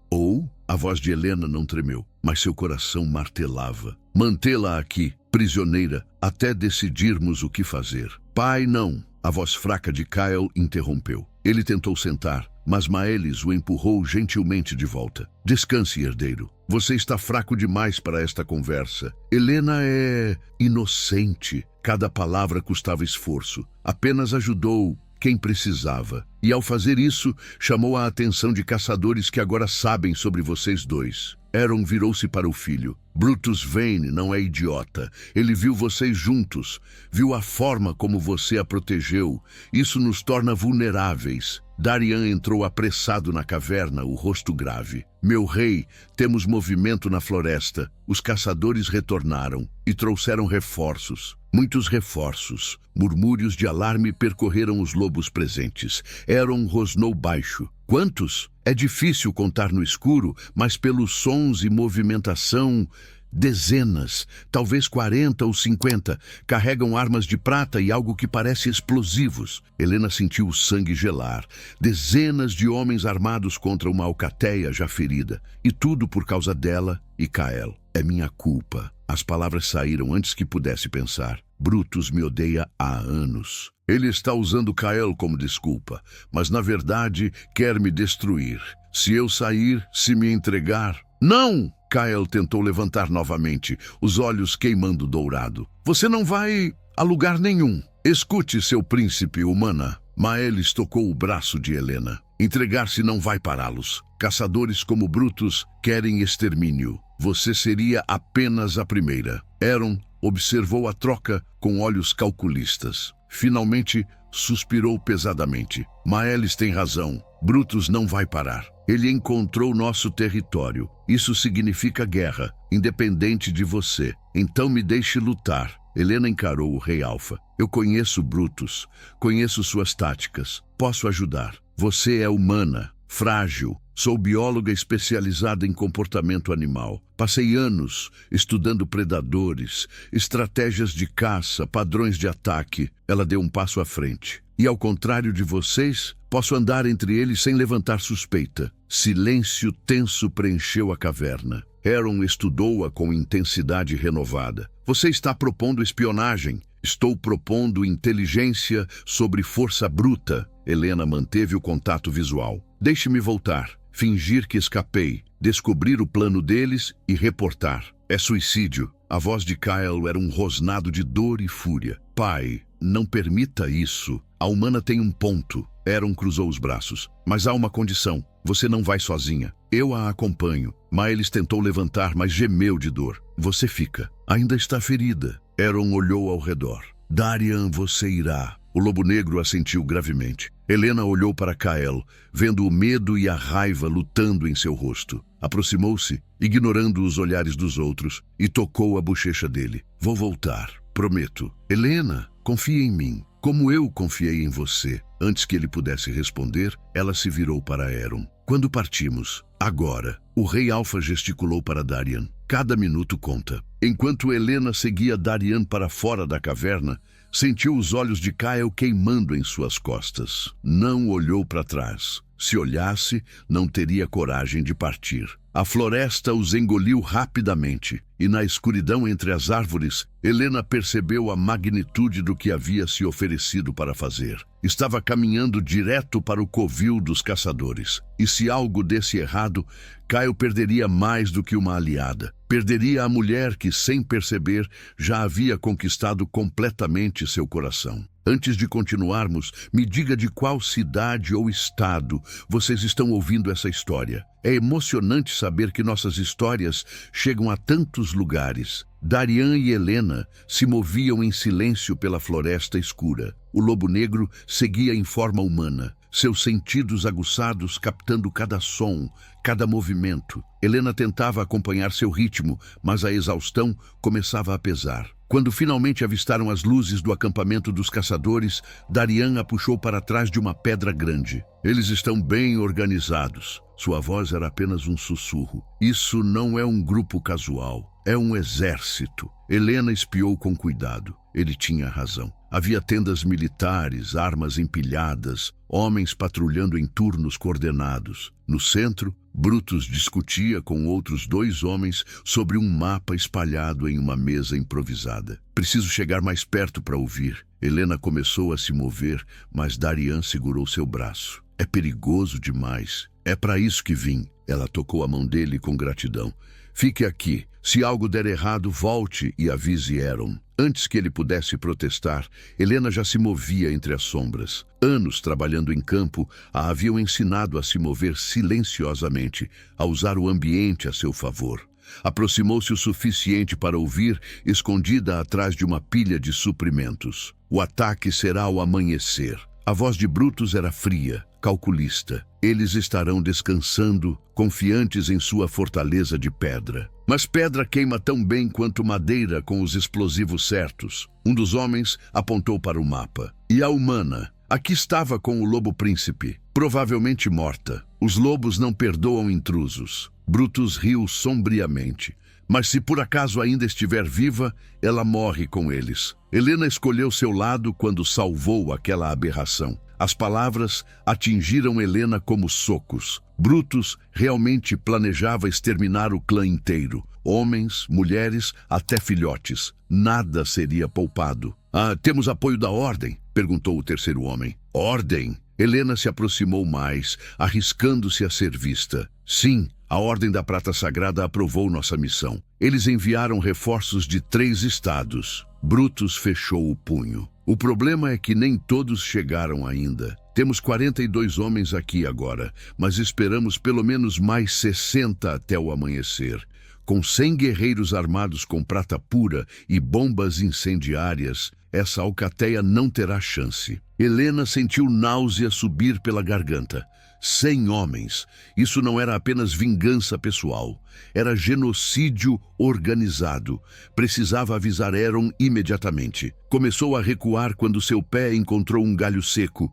A voz de Helena não tremeu, mas seu coração martelava. Mantê-la aqui, prisioneira, até decidirmos o que fazer. Pai, não. A voz fraca de Kael interrompeu. Ele tentou sentar, mas Maelis o empurrou gentilmente de volta. Descanse, herdeiro. Você está fraco demais para esta conversa. Helena é inocente. Cada palavra custava esforço. Apenas ajudou quem precisava. E ao fazer isso, chamou a atenção de caçadores que agora sabem sobre vocês dois. Aeron virou-se para o filho. Brutus Vane não é idiota. Ele viu vocês juntos. Viu a forma como você a protegeu. Isso nos torna vulneráveis. Darian entrou apressado na caverna, o rosto grave. Meu rei, temos movimento na floresta. Os caçadores retornaram e trouxeram reforços. Muitos reforços. Murmúrios de alarme percorreram os lobos presentes. Aeron rosnou baixo. Quantos? É difícil contar no escuro, mas pelos sons e movimentação, dezenas, talvez 40 ou 50, carregam armas de prata e algo que parece explosivos. Helena sentiu o sangue gelar. Dezenas de homens armados contra uma alcateia já ferida. E tudo por causa dela e Kael. É minha culpa. As palavras saíram antes que pudesse pensar. Brutus me odeia há anos. Ele está usando Kael como desculpa, mas na verdade quer me destruir. Se eu sair, se me entregar... Não! Kael tentou levantar novamente, os olhos queimando dourado. Você não vai a lugar nenhum. Escute, seu príncipe humana. Maelis tocou o braço de Helena. Entregar-se não vai pará-los. Caçadores como Brutus querem extermínio. Você seria apenas a primeira. Aeron observou a troca com olhos calculistas. Finalmente, suspirou pesadamente. Maelis tem razão. Brutus não vai parar. Ele encontrou nosso território. Isso significa guerra, independente de você. Então me deixe lutar. Helena encarou o rei Alfa. Eu conheço Brutus. Conheço suas táticas. Posso ajudar. Você é humana, frágil. Sou bióloga especializada em comportamento animal. Passei anos estudando predadores, estratégias de caça, padrões de ataque. Ela deu um passo à frente. E ao contrário de vocês, posso andar entre eles sem levantar suspeita. Silêncio tenso preencheu a caverna. Aeron estudou-a com intensidade renovada. Você está propondo espionagem. Estou propondo inteligência sobre força bruta. Helena manteve o contato visual. Deixe-me voltar. Fingir que escapei, descobrir o plano deles e reportar. É suicídio. A voz de Kael era um rosnado de dor e fúria. Pai, não permita isso. A humana tem um ponto. Aeron cruzou os braços. Mas há uma condição. Você não vai sozinha. Eu a acompanho. Maelis tentou levantar, mas gemeu de dor. Você fica. Ainda está ferida. Aeron olhou ao redor. Darian, você irá. O lobo negro assentiu gravemente. Helena olhou para Kael, vendo o medo e a raiva lutando em seu rosto. Aproximou-se, ignorando os olhares dos outros, e tocou a bochecha dele. Vou voltar, prometo. Helena, confie em mim, como eu confiei em você. Antes que ele pudesse responder, ela se virou para Aeron. Quando partimos? Agora. O rei Alfa gesticulou para Darian. Cada minuto conta. Enquanto Helena seguia Darian para fora da caverna, sentiu os olhos de Kael queimando em suas costas. Não olhou para trás. Se olhasse, não teria coragem de partir. A floresta os engoliu rapidamente, e na escuridão entre as árvores, Helena percebeu a magnitude do que havia se oferecido para fazer. Estava caminhando direto para o covil dos caçadores. E se algo desse errado, Kael perderia mais do que uma aliada. Perderia a mulher que, sem perceber, já havia conquistado completamente seu coração. Antes de continuarmos, me diga de qual cidade ou estado vocês estão ouvindo essa história. É emocionante saber que nossas histórias chegam a tantos lugares. Darian e Helena se moviam em silêncio pela floresta escura. O lobo negro seguia em forma humana, seus sentidos aguçados captando cada som, cada movimento. Helena tentava acompanhar seu ritmo, mas a exaustão começava a pesar. Quando finalmente avistaram as luzes do acampamento dos caçadores, Darian a puxou para trás de uma pedra grande. Eles estão bem organizados. Sua voz era apenas um sussurro. Isso não é um grupo casual. É um exército. Helena espiou com cuidado. Ele tinha razão. Havia tendas militares, armas empilhadas, homens patrulhando em turnos coordenados. No centro, Brutus discutia com outros 2 homens sobre um mapa espalhado em uma mesa improvisada. Preciso chegar mais perto para ouvir. Helena começou a se mover, mas Darian segurou seu braço. É perigoso demais. É para isso que vim. Ela tocou a mão dele com gratidão. Fique aqui. Se algo der errado, volte e avise Aaron. Antes que ele pudesse protestar, Helena já se movia entre as sombras. Anos trabalhando em campo a haviam ensinado a se mover silenciosamente, a usar o ambiente a seu favor. Aproximou-se o suficiente para ouvir, escondida atrás de uma pilha de suprimentos. O ataque será ao amanhecer. A voz de Brutus era fria, calculista. Eles estarão descansando, confiantes em sua fortaleza de pedra. Mas pedra queima tão bem quanto madeira com os explosivos certos. Um dos homens apontou para o mapa. E a humana? Aqui estava com o lobo príncipe, provavelmente morta. Os lobos não perdoam intrusos. Brutus riu sombriamente. Mas se por acaso ainda estiver viva, ela morre com eles. Helena escolheu seu lado quando salvou aquela aberração. As palavras atingiram Helena como socos. Brutus realmente planejava exterminar o clã inteiro. Homens, mulheres, até filhotes. Nada seria poupado. Temos apoio da Ordem? Perguntou o terceiro homem. Ordem? Helena se aproximou mais, arriscando-se a ser vista. Sim, a Ordem da Prata Sagrada aprovou nossa missão. Eles enviaram reforços de 3 estados. Brutus fechou o punho. O problema é que nem todos chegaram ainda. Temos 42 homens aqui agora, mas esperamos pelo menos mais 60 até o amanhecer. Com 100 guerreiros armados com prata pura e bombas incendiárias, essa alcateia não terá chance. Helena sentiu náusea subir pela garganta. 100 homens. Isso não era apenas vingança pessoal. Era genocídio organizado. Precisava avisar Aaron imediatamente. Começou a recuar quando seu pé encontrou um galho seco.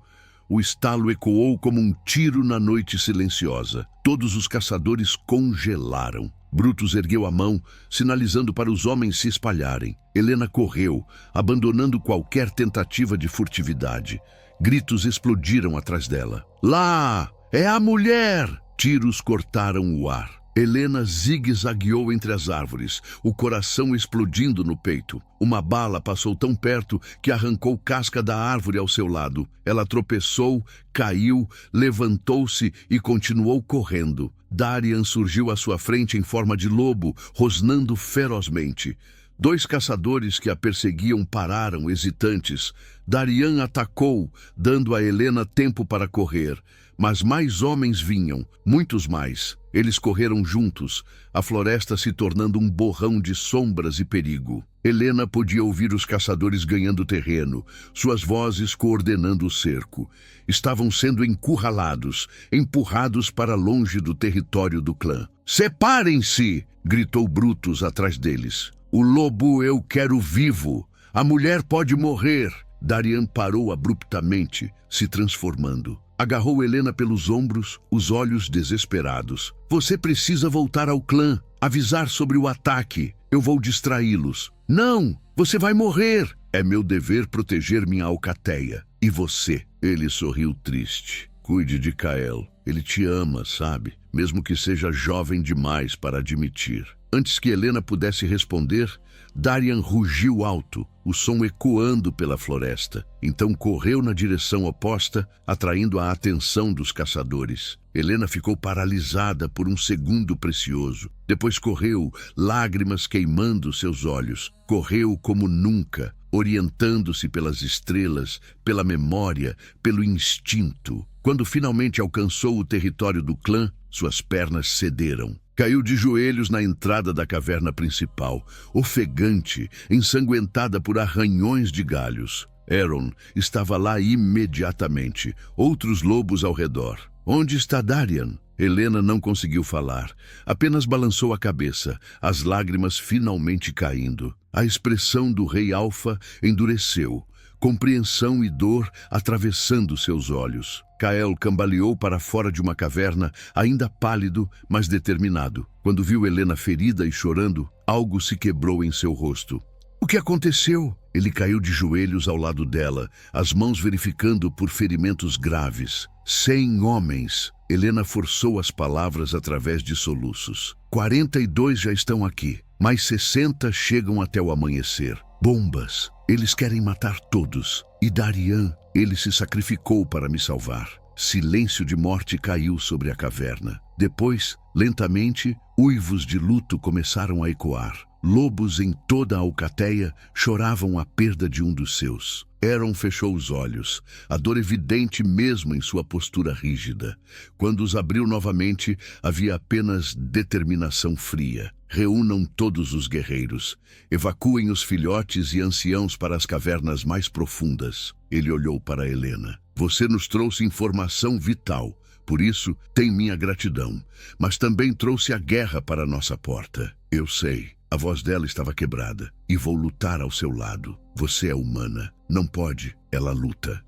O estalo ecoou como um tiro na noite silenciosa. Todos os caçadores congelaram. Brutus ergueu a mão, sinalizando para os homens se espalharem. Helena correu, abandonando qualquer tentativa de furtividade. Gritos explodiram atrás dela. Lá! É a mulher! Tiros cortaram o ar. Helena zigue-zagueou entre as árvores, o coração explodindo no peito. Uma bala passou tão perto que arrancou casca da árvore ao seu lado. Ela tropeçou, caiu, levantou-se e continuou correndo. Darian surgiu à sua frente em forma de lobo, rosnando ferozmente. 2 caçadores que a perseguiam pararam, hesitantes. Darian atacou, dando a Helena tempo para correr. Mas mais homens vinham, muitos mais. Eles correram juntos, a floresta se tornando um borrão de sombras e perigo. Helena podia ouvir os caçadores ganhando terreno, suas vozes coordenando o cerco. Estavam sendo encurralados, empurrados para longe do território do clã. Separem-se! Gritou Brutus atrás deles. O lobo eu quero vivo. A mulher pode morrer. Darian parou abruptamente, se transformando. Agarrou Helena pelos ombros, os olhos desesperados. Você precisa voltar ao clã, avisar sobre o ataque. Eu vou distraí-los. Não! Você vai morrer! É meu dever proteger minha alcateia. E você? Ele sorriu triste. Cuide de Kael. Ele te ama, sabe? Mesmo que seja jovem demais para admitir. Antes que Helena pudesse responder, Darian rugiu alto, o som ecoando pela floresta. Então correu na direção oposta, atraindo a atenção dos caçadores. Helena ficou paralisada por um segundo precioso. Depois correu, lágrimas queimando seus olhos. Correu como nunca, orientando-se pelas estrelas, pela memória, pelo instinto. Quando finalmente alcançou o território do clã, suas pernas cederam. Caiu de joelhos na entrada da caverna principal, ofegante, ensanguentada por arranhões de galhos. Aaron estava lá imediatamente, outros lobos ao redor. Onde está Darian? Helena não conseguiu falar, apenas balançou a cabeça, as lágrimas finalmente caindo. A expressão do rei Alfa endureceu, compreensão e dor atravessando seus olhos. Kael cambaleou para fora de uma caverna, ainda pálido, mas determinado. Quando viu Helena ferida e chorando, algo se quebrou em seu rosto. O que aconteceu? Ele caiu de joelhos ao lado dela, as mãos verificando por ferimentos graves. 100 homens. Helena forçou as palavras através de soluços. 42 já estão aqui. Mais 60 chegam até o amanhecer. Bombas. Eles querem matar todos. E Darian, ele se sacrificou para me salvar. silêncio de morte caiu sobre a caverna. Depois, lentamente, uivos de luto começaram a ecoar. Lobos em toda a alcateia choravam a perda de um dos seus. Aeron fechou os olhos, a dor evidente mesmo em sua postura rígida. Quando os abriu novamente, havia apenas determinação fria. Reúnam todos os guerreiros. Evacuem os filhotes e anciãos para as cavernas mais profundas. Ele olhou para Helena. Você nos trouxe informação vital. Por isso, tem minha gratidão. Mas também trouxe a guerra para a nossa porta. Eu sei. A voz dela estava quebrada. E vou lutar ao seu lado. Você é humana. Não pode. Ela luta.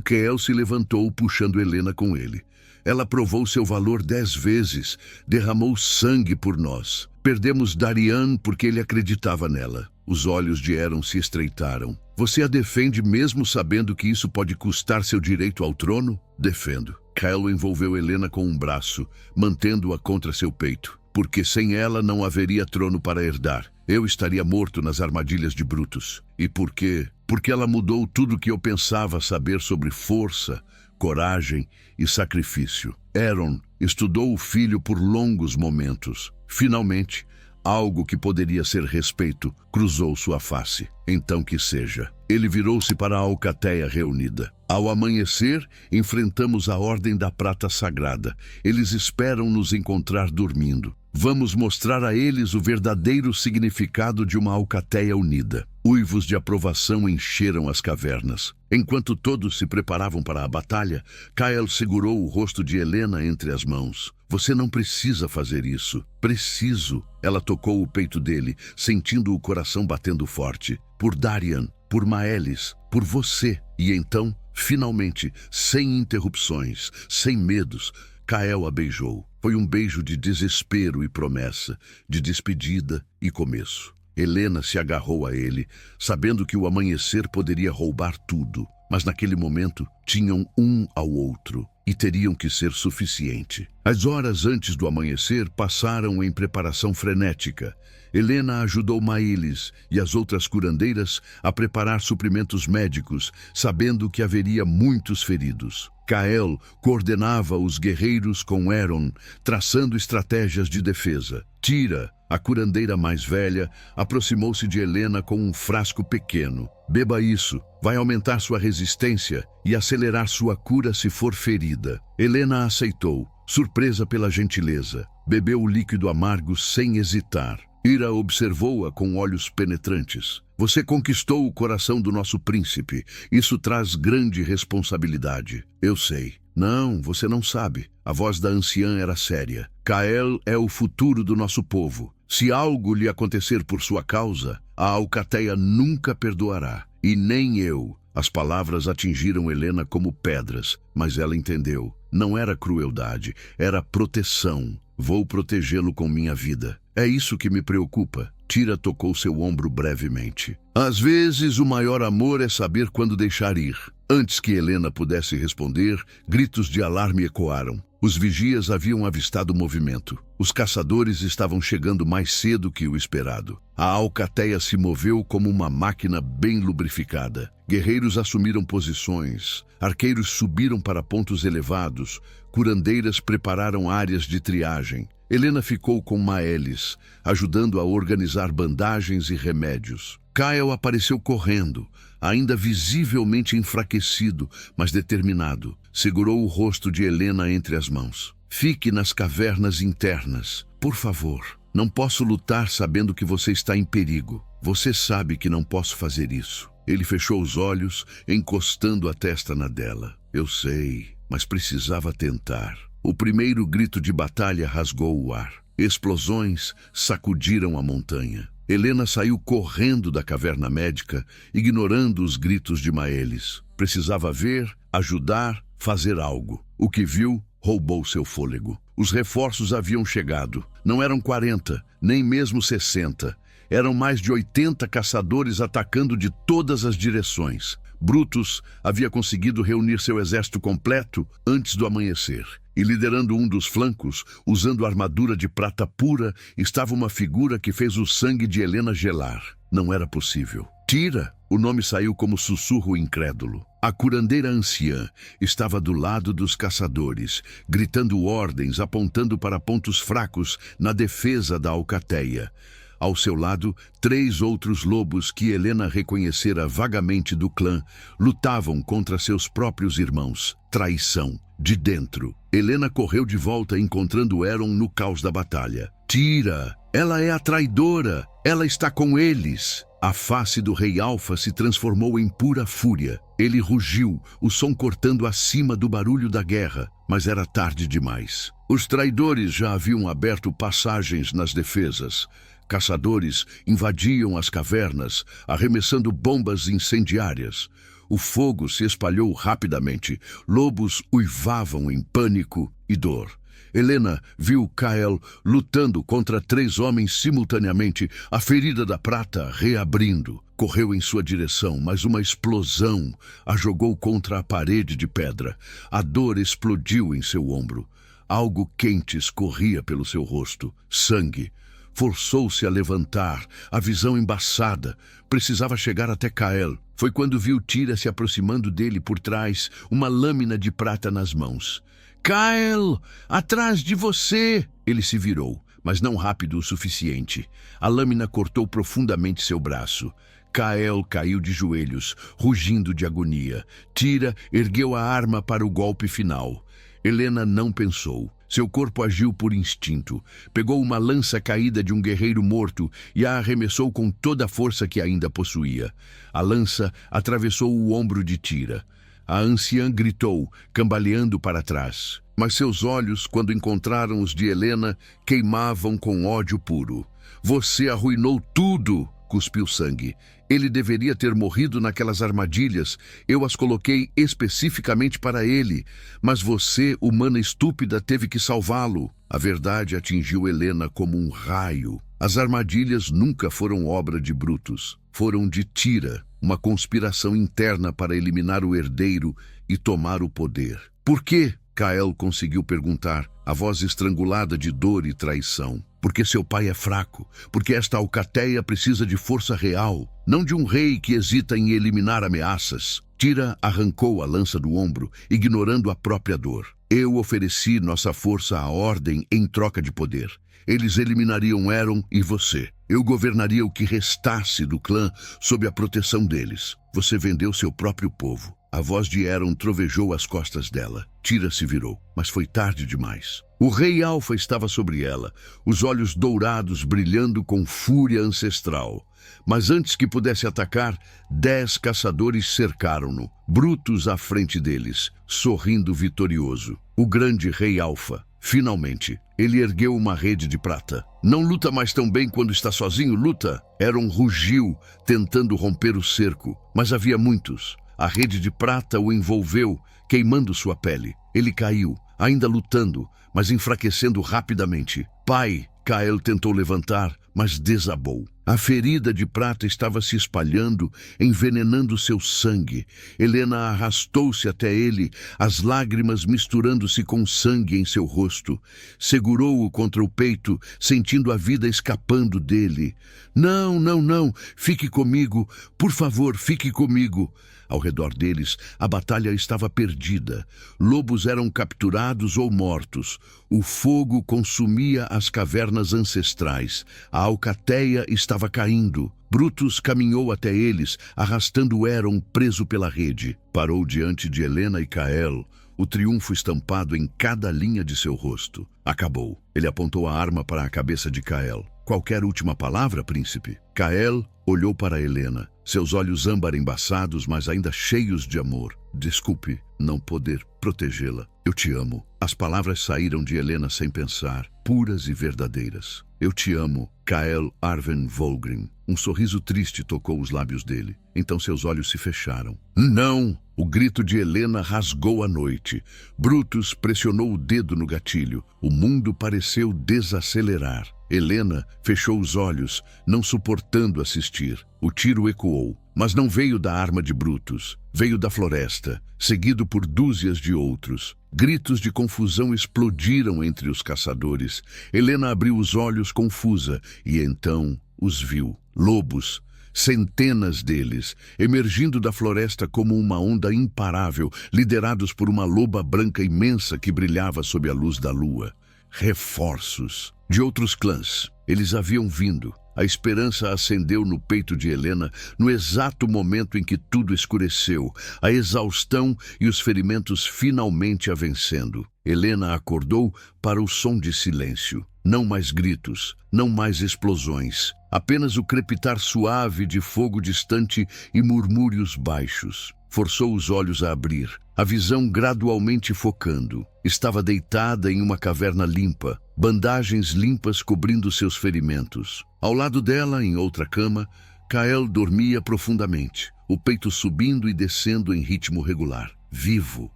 Kael se levantou, puxando Helena com ele. Ela provou seu valor 10 vezes. Derramou sangue por nós. Perdemos Darian porque ele acreditava nela. Os olhos de Aeron se estreitaram. Você a defende mesmo sabendo que isso pode custar seu direito ao trono? Defendo. Kael envolveu Helena com um braço, mantendo-a contra seu peito. Porque sem ela não haveria trono para herdar. Eu estaria morto nas armadilhas de Brutus. E por quê? Porque ela mudou tudo o que eu pensava saber sobre força, coragem e sacrifício. Aeron estudou o filho por longos momentos. Finalmente, algo que poderia ser respeito cruzou sua face. Então que seja. Ele virou-se para a alcateia reunida. Ao amanhecer, enfrentamos a Ordem da Prata Sagrada. Eles esperam nos encontrar dormindo. Vamos mostrar a eles o verdadeiro significado de uma alcateia unida. Uivos de aprovação encheram as cavernas. Enquanto todos se preparavam para a batalha, Kael segurou o rosto de Helena entre as mãos. Você não precisa fazer isso. Preciso. Ela tocou o peito dele, sentindo o coração batendo forte. Por Darian, por Maelis, por você. E então, finalmente, sem interrupções, sem medos, Kael a beijou. Foi um beijo de desespero e promessa, de despedida e começo. Helena se agarrou a ele, sabendo que o amanhecer poderia roubar tudo. Mas naquele momento, tinham um ao outro e teriam que ser suficiente. As horas antes do amanhecer passaram em preparação frenética. Helena ajudou Maelis e as outras curandeiras a preparar suprimentos médicos, sabendo que haveria muitos feridos. Kael coordenava os guerreiros com Aeron, traçando estratégias de defesa. Tira, a curandeira mais velha, aproximou-se de Helena com um frasco pequeno. Beba isso, vai aumentar sua resistência e acelerar sua cura se for ferida. Helena aceitou, surpresa pela gentileza. Bebeu o líquido amargo sem hesitar. Ira observou-a com olhos penetrantes. Você conquistou o coração do nosso príncipe. Isso traz grande responsabilidade. Eu sei. Não, você não sabe. A voz da anciã era séria. Kael é o futuro do nosso povo. Se algo lhe acontecer por sua causa, a alcateia nunca perdoará. E nem eu. As palavras atingiram Helena como pedras, mas ela entendeu. Não era crueldade, era proteção. Vou protegê-lo com minha vida. É isso que me preocupa. Tira tocou seu ombro brevemente. Às vezes, o maior amor é saber quando deixar ir. Antes que Helena pudesse responder, gritos de alarme ecoaram. Os vigias haviam avistado o movimento. Os caçadores estavam chegando mais cedo que o esperado. A alcateia se moveu como uma máquina bem lubrificada. Guerreiros assumiram posições. Arqueiros subiram para pontos elevados. Curandeiras prepararam áreas de triagem. Helena ficou com Maelis, ajudando a organizar bandagens e remédios. Kael apareceu correndo, ainda visivelmente enfraquecido, mas determinado. Segurou o rosto de Helena entre as mãos. Fique nas cavernas internas, por favor. Não posso lutar sabendo que você está em perigo. Você sabe que não posso fazer isso. Ele fechou os olhos, encostando a testa na dela. Eu sei, mas precisava tentar. O primeiro grito de batalha rasgou o ar. Explosões sacudiram a montanha. Helena saiu correndo da caverna médica, ignorando os gritos de Maelis. Precisava ver, ajudar, fazer algo. O que viu roubou seu fôlego. Os reforços haviam chegado. Não eram 40, nem mesmo 60. Eram mais de 80 caçadores atacando de todas as direções. Brutus havia conseguido reunir seu exército completo antes do amanhecer. E liderando um dos flancos, usando armadura de prata pura, estava uma figura que fez o sangue de Helena gelar. Não era possível. Tira! O nome saiu como sussurro incrédulo. A curandeira anciã estava do lado dos caçadores, gritando ordens, apontando para pontos fracos na defesa da alcateia. Ao seu lado, 3 outros lobos que Helena reconhecera vagamente do clã lutavam contra seus próprios irmãos. Traição. De dentro. Helena correu de volta encontrando Éron no caos da batalha. Tira! Ela é a traidora! Ela está com eles! A face do rei Alfa se transformou em pura fúria. Ele rugiu, o som cortando acima do barulho da guerra, mas era tarde demais. Os traidores já haviam aberto passagens nas defesas. Caçadores invadiam as cavernas, arremessando bombas incendiárias. O fogo se espalhou rapidamente. Lobos uivavam em pânico e dor. Helena viu Kael lutando contra 3 homens simultaneamente, a ferida da prata reabrindo. Correu em sua direção, mas uma explosão a jogou contra a parede de pedra. A dor explodiu em seu ombro. Algo quente escorria pelo seu rosto. Sangue. Forçou-se a levantar, a visão embaçada. Precisava chegar até Kael. Foi quando viu Tira se aproximando dele por trás, uma lâmina de prata nas mãos. Kael! Atrás de você! Ele se virou, mas não rápido o suficiente. A lâmina cortou profundamente seu braço. Kael caiu de joelhos, rugindo de agonia. Tira ergueu a arma para o golpe final. Helena não pensou. Seu corpo agiu por instinto. Pegou uma lança caída de um guerreiro morto e a arremessou com toda a força que ainda possuía. A lança atravessou o ombro de Tira. A anciã gritou, cambaleando para trás. Mas seus olhos, quando encontraram os de Helena, queimavam com ódio puro. Você arruinou tudo! Cuspiu sangue. Ele deveria ter morrido naquelas armadilhas. Eu as coloquei especificamente para ele. Mas você, humana estúpida, teve que salvá-lo. A verdade atingiu Helena como um raio. As armadilhas nunca foram obra de Brutus. Foram de Tira, uma conspiração interna para eliminar o herdeiro e tomar o poder. Por quê? Kael conseguiu perguntar, a voz estrangulada de dor e traição. Porque seu pai é fraco, porque esta alcateia precisa de força real, não de um rei que hesita em eliminar ameaças. Tira arrancou a lança do ombro, ignorando a própria dor. Eu ofereci nossa força à ordem em troca de poder. Eles eliminariam Éron e você. Eu governaria o que restasse do clã sob a proteção deles. Você vendeu seu próprio povo. A voz de Éron trovejou às costas dela. Tira se virou, mas foi tarde demais. O rei Alfa estava sobre ela, os olhos dourados brilhando com fúria ancestral. Mas antes que pudesse atacar, 10 caçadores cercaram-no, Brutus à frente deles, sorrindo vitorioso. O grande rei Alfa. Finalmente, ele ergueu uma rede de prata. Não luta mais tão bem quando está sozinho, luta? Éron rugiu, tentando romper o cerco, mas havia muitos. A rede de prata o envolveu, queimando sua pele. Ele caiu, ainda lutando, mas enfraquecendo rapidamente. Pai, Kael tentou levantar, mas desabou. A ferida de prata estava se espalhando, envenenando seu sangue. Helena arrastou-se até ele, as lágrimas misturando-se com sangue em seu rosto. Segurou-o contra o peito, sentindo a vida escapando dele. Não, não, não, fique comigo, por favor, fique comigo. Ao redor deles, a batalha estava perdida. Lobos eram capturados ou mortos. O fogo consumia as cavernas ancestrais. A alcateia estava caindo. Brutus caminhou até eles, arrastando Éron preso pela rede. Parou diante de Helena e Kael, o triunfo estampado em cada linha de seu rosto. Acabou. Ele apontou a arma para a cabeça de Kael. Qualquer última palavra, príncipe? Kael olhou para Helena, seus olhos âmbar embaçados, mas ainda cheios de amor. Desculpe não poder protegê-la. Eu te amo. As palavras saíram de Helena sem pensar, puras e verdadeiras. Eu te amo, Kael Arven Volgrim. Um sorriso triste tocou os lábios dele. Então seus olhos se fecharam. Não! O grito de Helena rasgou a noite. Brutus pressionou o dedo no gatilho. O mundo pareceu desacelerar. Helena fechou os olhos, não suportando assistir. O tiro ecoou, mas não veio da arma de Brutus. Veio da floresta, seguido por dúzias de outros. Gritos de confusão explodiram entre os caçadores. Helena abriu os olhos confusa e então os viu. Lobos, Centenas deles, emergindo da floresta como uma onda imparável, liderados por uma loba branca imensa que brilhava sob a luz da lua. Reforços de outros clãs. Eles haviam vindo. A esperança acendeu no peito de Helena no exato momento em que tudo escureceu, a exaustão e os ferimentos finalmente a vencendo. Helena acordou para o som de silêncio. Não mais gritos, não mais explosões. Apenas o crepitar suave de fogo distante e murmúrios baixos. Forçou os olhos a abrir, a visão gradualmente focando. Estava deitada em uma caverna limpa, bandagens limpas cobrindo seus ferimentos. Ao lado dela, em outra cama, Kael dormia profundamente, o peito subindo e descendo em ritmo regular. Vivo,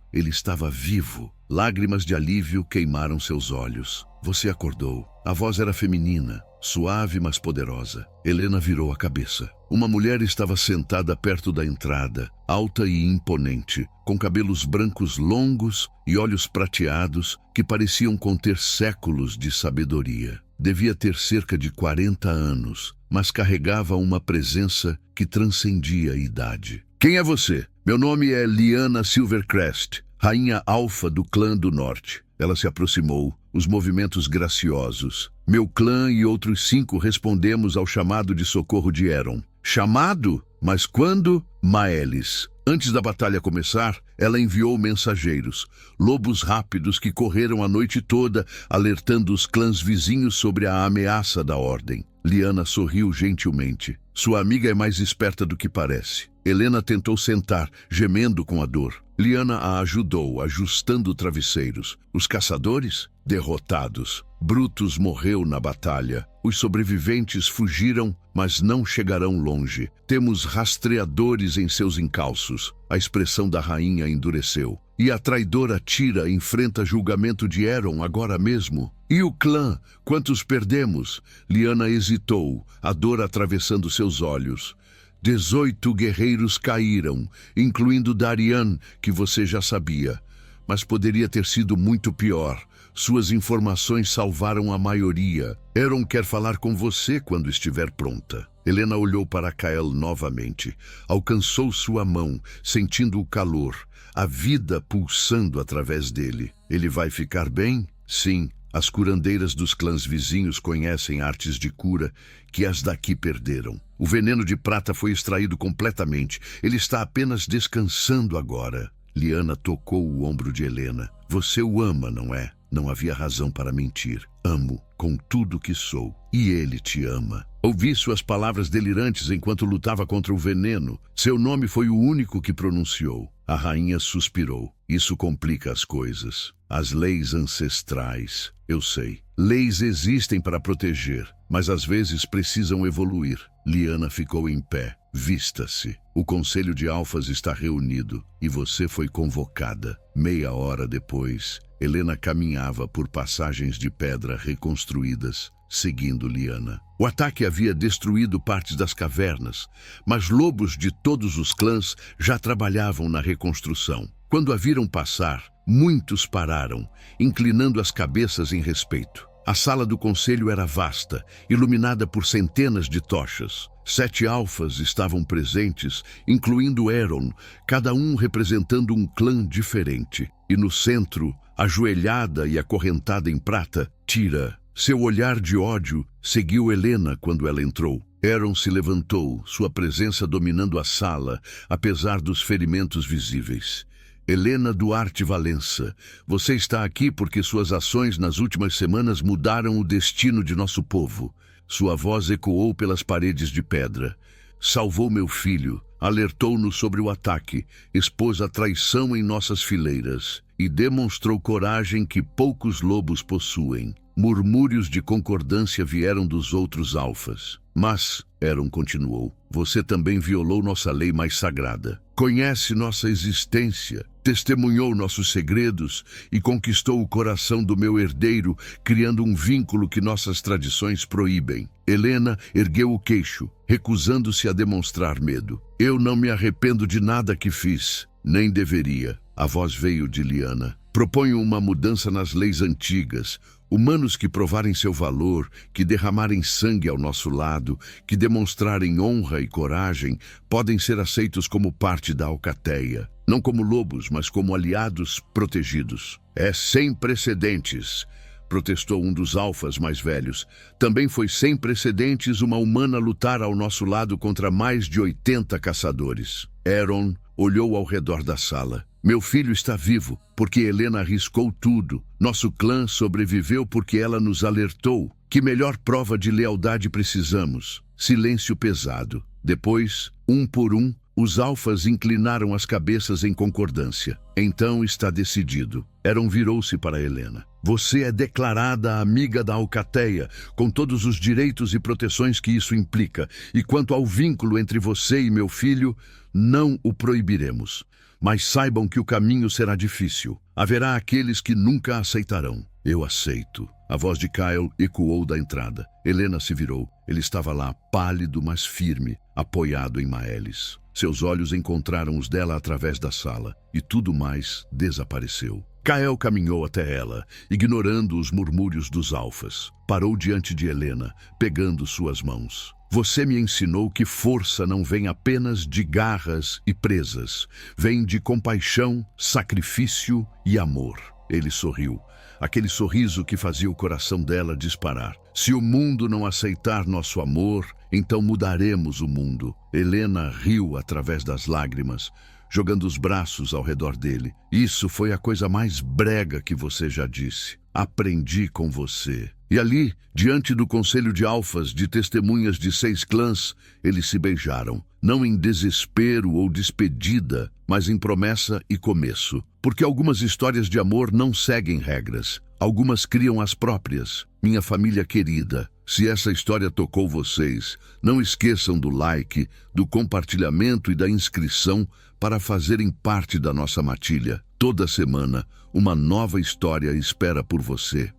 ele estava vivo. Lágrimas de alívio queimaram seus olhos. Você acordou. A voz era feminina, suave mas poderosa. Helena virou a cabeça. Uma mulher estava sentada perto da entrada, alta e imponente, com cabelos brancos longos e olhos prateados que pareciam conter séculos de sabedoria. Devia ter cerca de 40 anos, mas carregava uma presença que transcendia a idade. Quem é você? Meu nome é Lyanna Silvercrest, rainha alfa do clã do norte. Ela se aproximou, os movimentos graciosos. Meu clã e outros 5 respondemos ao chamado de socorro de Eron. Chamado? Mas quando? Maelis. Antes da batalha começar, ela enviou mensageiros, lobos rápidos que correram a noite toda, alertando os clãs vizinhos sobre a ameaça da ordem. Lyanna sorriu gentilmente. Sua amiga é mais esperta do que parece. Helena tentou sentar, gemendo com a dor. Lyanna a ajudou, ajustando travesseiros. Os caçadores? Derrotados. Brutus morreu na batalha. Os sobreviventes fugiram, mas não chegarão longe. Temos rastreadores em seus encalços. A expressão da rainha endureceu. E a traidora Tira enfrenta julgamento de Eron agora mesmo. E o clã? Quantos perdemos? Lyanna hesitou, a dor atravessando seus olhos. 18 guerreiros caíram, incluindo Darian, que você já sabia. Mas poderia ter sido muito pior. Suas informações salvaram a maioria. Eron quer falar com você quando estiver pronta. Helena olhou para Kael novamente. Alcançou sua mão, sentindo o calor, a vida pulsando através dele. Ele vai ficar bem? Sim. As curandeiras dos clãs vizinhos conhecem artes de cura que as daqui perderam. O veneno de prata foi extraído completamente. Ele está apenas descansando agora. Lyanna tocou o ombro de Helena. Você o ama, não é? Não havia razão para mentir. Amo, com tudo que sou. E ele te ama. Ouvi suas palavras delirantes enquanto lutava contra o veneno. Seu nome foi o único que pronunciou. A rainha suspirou. Isso complica as coisas. As leis ancestrais. Eu sei. Leis existem para proteger, mas às vezes precisam evoluir. Lyanna ficou em pé. Vista-se. O Conselho de Alfas está reunido e você foi convocada. Meia hora depois, Helena caminhava por passagens de pedra reconstruídas, seguindo Lyanna. O ataque havia destruído partes das cavernas, mas lobos de todos os clãs já trabalhavam na reconstrução. Quando a viram passar, muitos pararam, inclinando as cabeças em respeito. A sala do conselho era vasta, iluminada por centenas de tochas. 7 alfas estavam presentes, incluindo Eron, cada um representando um clã diferente. E no centro, ajoelhada e acorrentada em prata, Tira. Seu olhar de ódio seguiu Helena quando ela entrou. Eron se levantou, sua presença dominando a sala, apesar dos ferimentos visíveis. Helena Duarte Valença, você está aqui porque suas ações nas últimas semanas mudaram o destino de nosso povo. Sua voz ecoou pelas paredes de pedra. Salvou meu filho, alertou-nos sobre o ataque, expôs a traição em nossas fileiras e demonstrou coragem que poucos lobos possuem. Murmúrios de concordância vieram dos outros alfas. Mas, Eron continuou, você também violou nossa lei mais sagrada. Conhece nossa existência, testemunhou nossos segredos e conquistou o coração do meu herdeiro, criando um vínculo que nossas tradições proíbem. Helena ergueu o queixo, recusando-se a demonstrar medo. Eu não me arrependo de nada que fiz, nem deveria. A voz veio de Lyanna. Proponho uma mudança nas leis antigas. Humanos que provarem seu valor, que derramarem sangue ao nosso lado, que demonstrarem honra e coragem, podem ser aceitos como parte da alcateia. Não como lobos, mas como aliados protegidos. É sem precedentes, protestou um dos alfas mais velhos. Também foi sem precedentes uma humana lutar ao nosso lado contra mais de 80 caçadores. Aeron olhou ao redor da sala. Meu filho está vivo, porque Helena arriscou tudo. Nosso clã sobreviveu porque ela nos alertou. Que melhor prova de lealdade precisamos? Silêncio pesado. Depois, um por um, os alfas inclinaram as cabeças em concordância. Então está decidido. Aeron virou-se para Helena. Você é declarada amiga da alcateia, com todos os direitos e proteções que isso implica. E quanto ao vínculo entre você e meu filho, não o proibiremos. Mas saibam que o caminho será difícil. Haverá aqueles que nunca aceitarão. Eu aceito. A voz de Kyle ecoou da entrada. Helena se virou. Ele estava lá, pálido, mas firme, apoiado em Maelis. Seus olhos encontraram os dela através da sala, e tudo mais desapareceu. Kyle caminhou até ela, ignorando os murmúrios dos alfas. Parou diante de Helena, pegando suas mãos. Você me ensinou que força não vem apenas de garras e presas. Vem de compaixão, sacrifício e amor. Ele sorriu. Aquele sorriso que fazia o coração dela disparar. Se o mundo não aceitar nosso amor, então mudaremos o mundo. Helena riu através das lágrimas, jogando os braços ao redor dele. Isso foi a coisa mais brega que você já disse. Aprendi com você. E ali, diante do conselho de alfas, de testemunhas de 6 clãs, eles se beijaram. Não em desespero ou despedida, mas em promessa e começo. Porque algumas histórias de amor não seguem regras. Algumas criam as próprias. Minha família querida, se essa história tocou vocês, não esqueçam do like, do compartilhamento e da inscrição para fazerem parte da nossa matilha. Toda semana, uma nova história espera por você.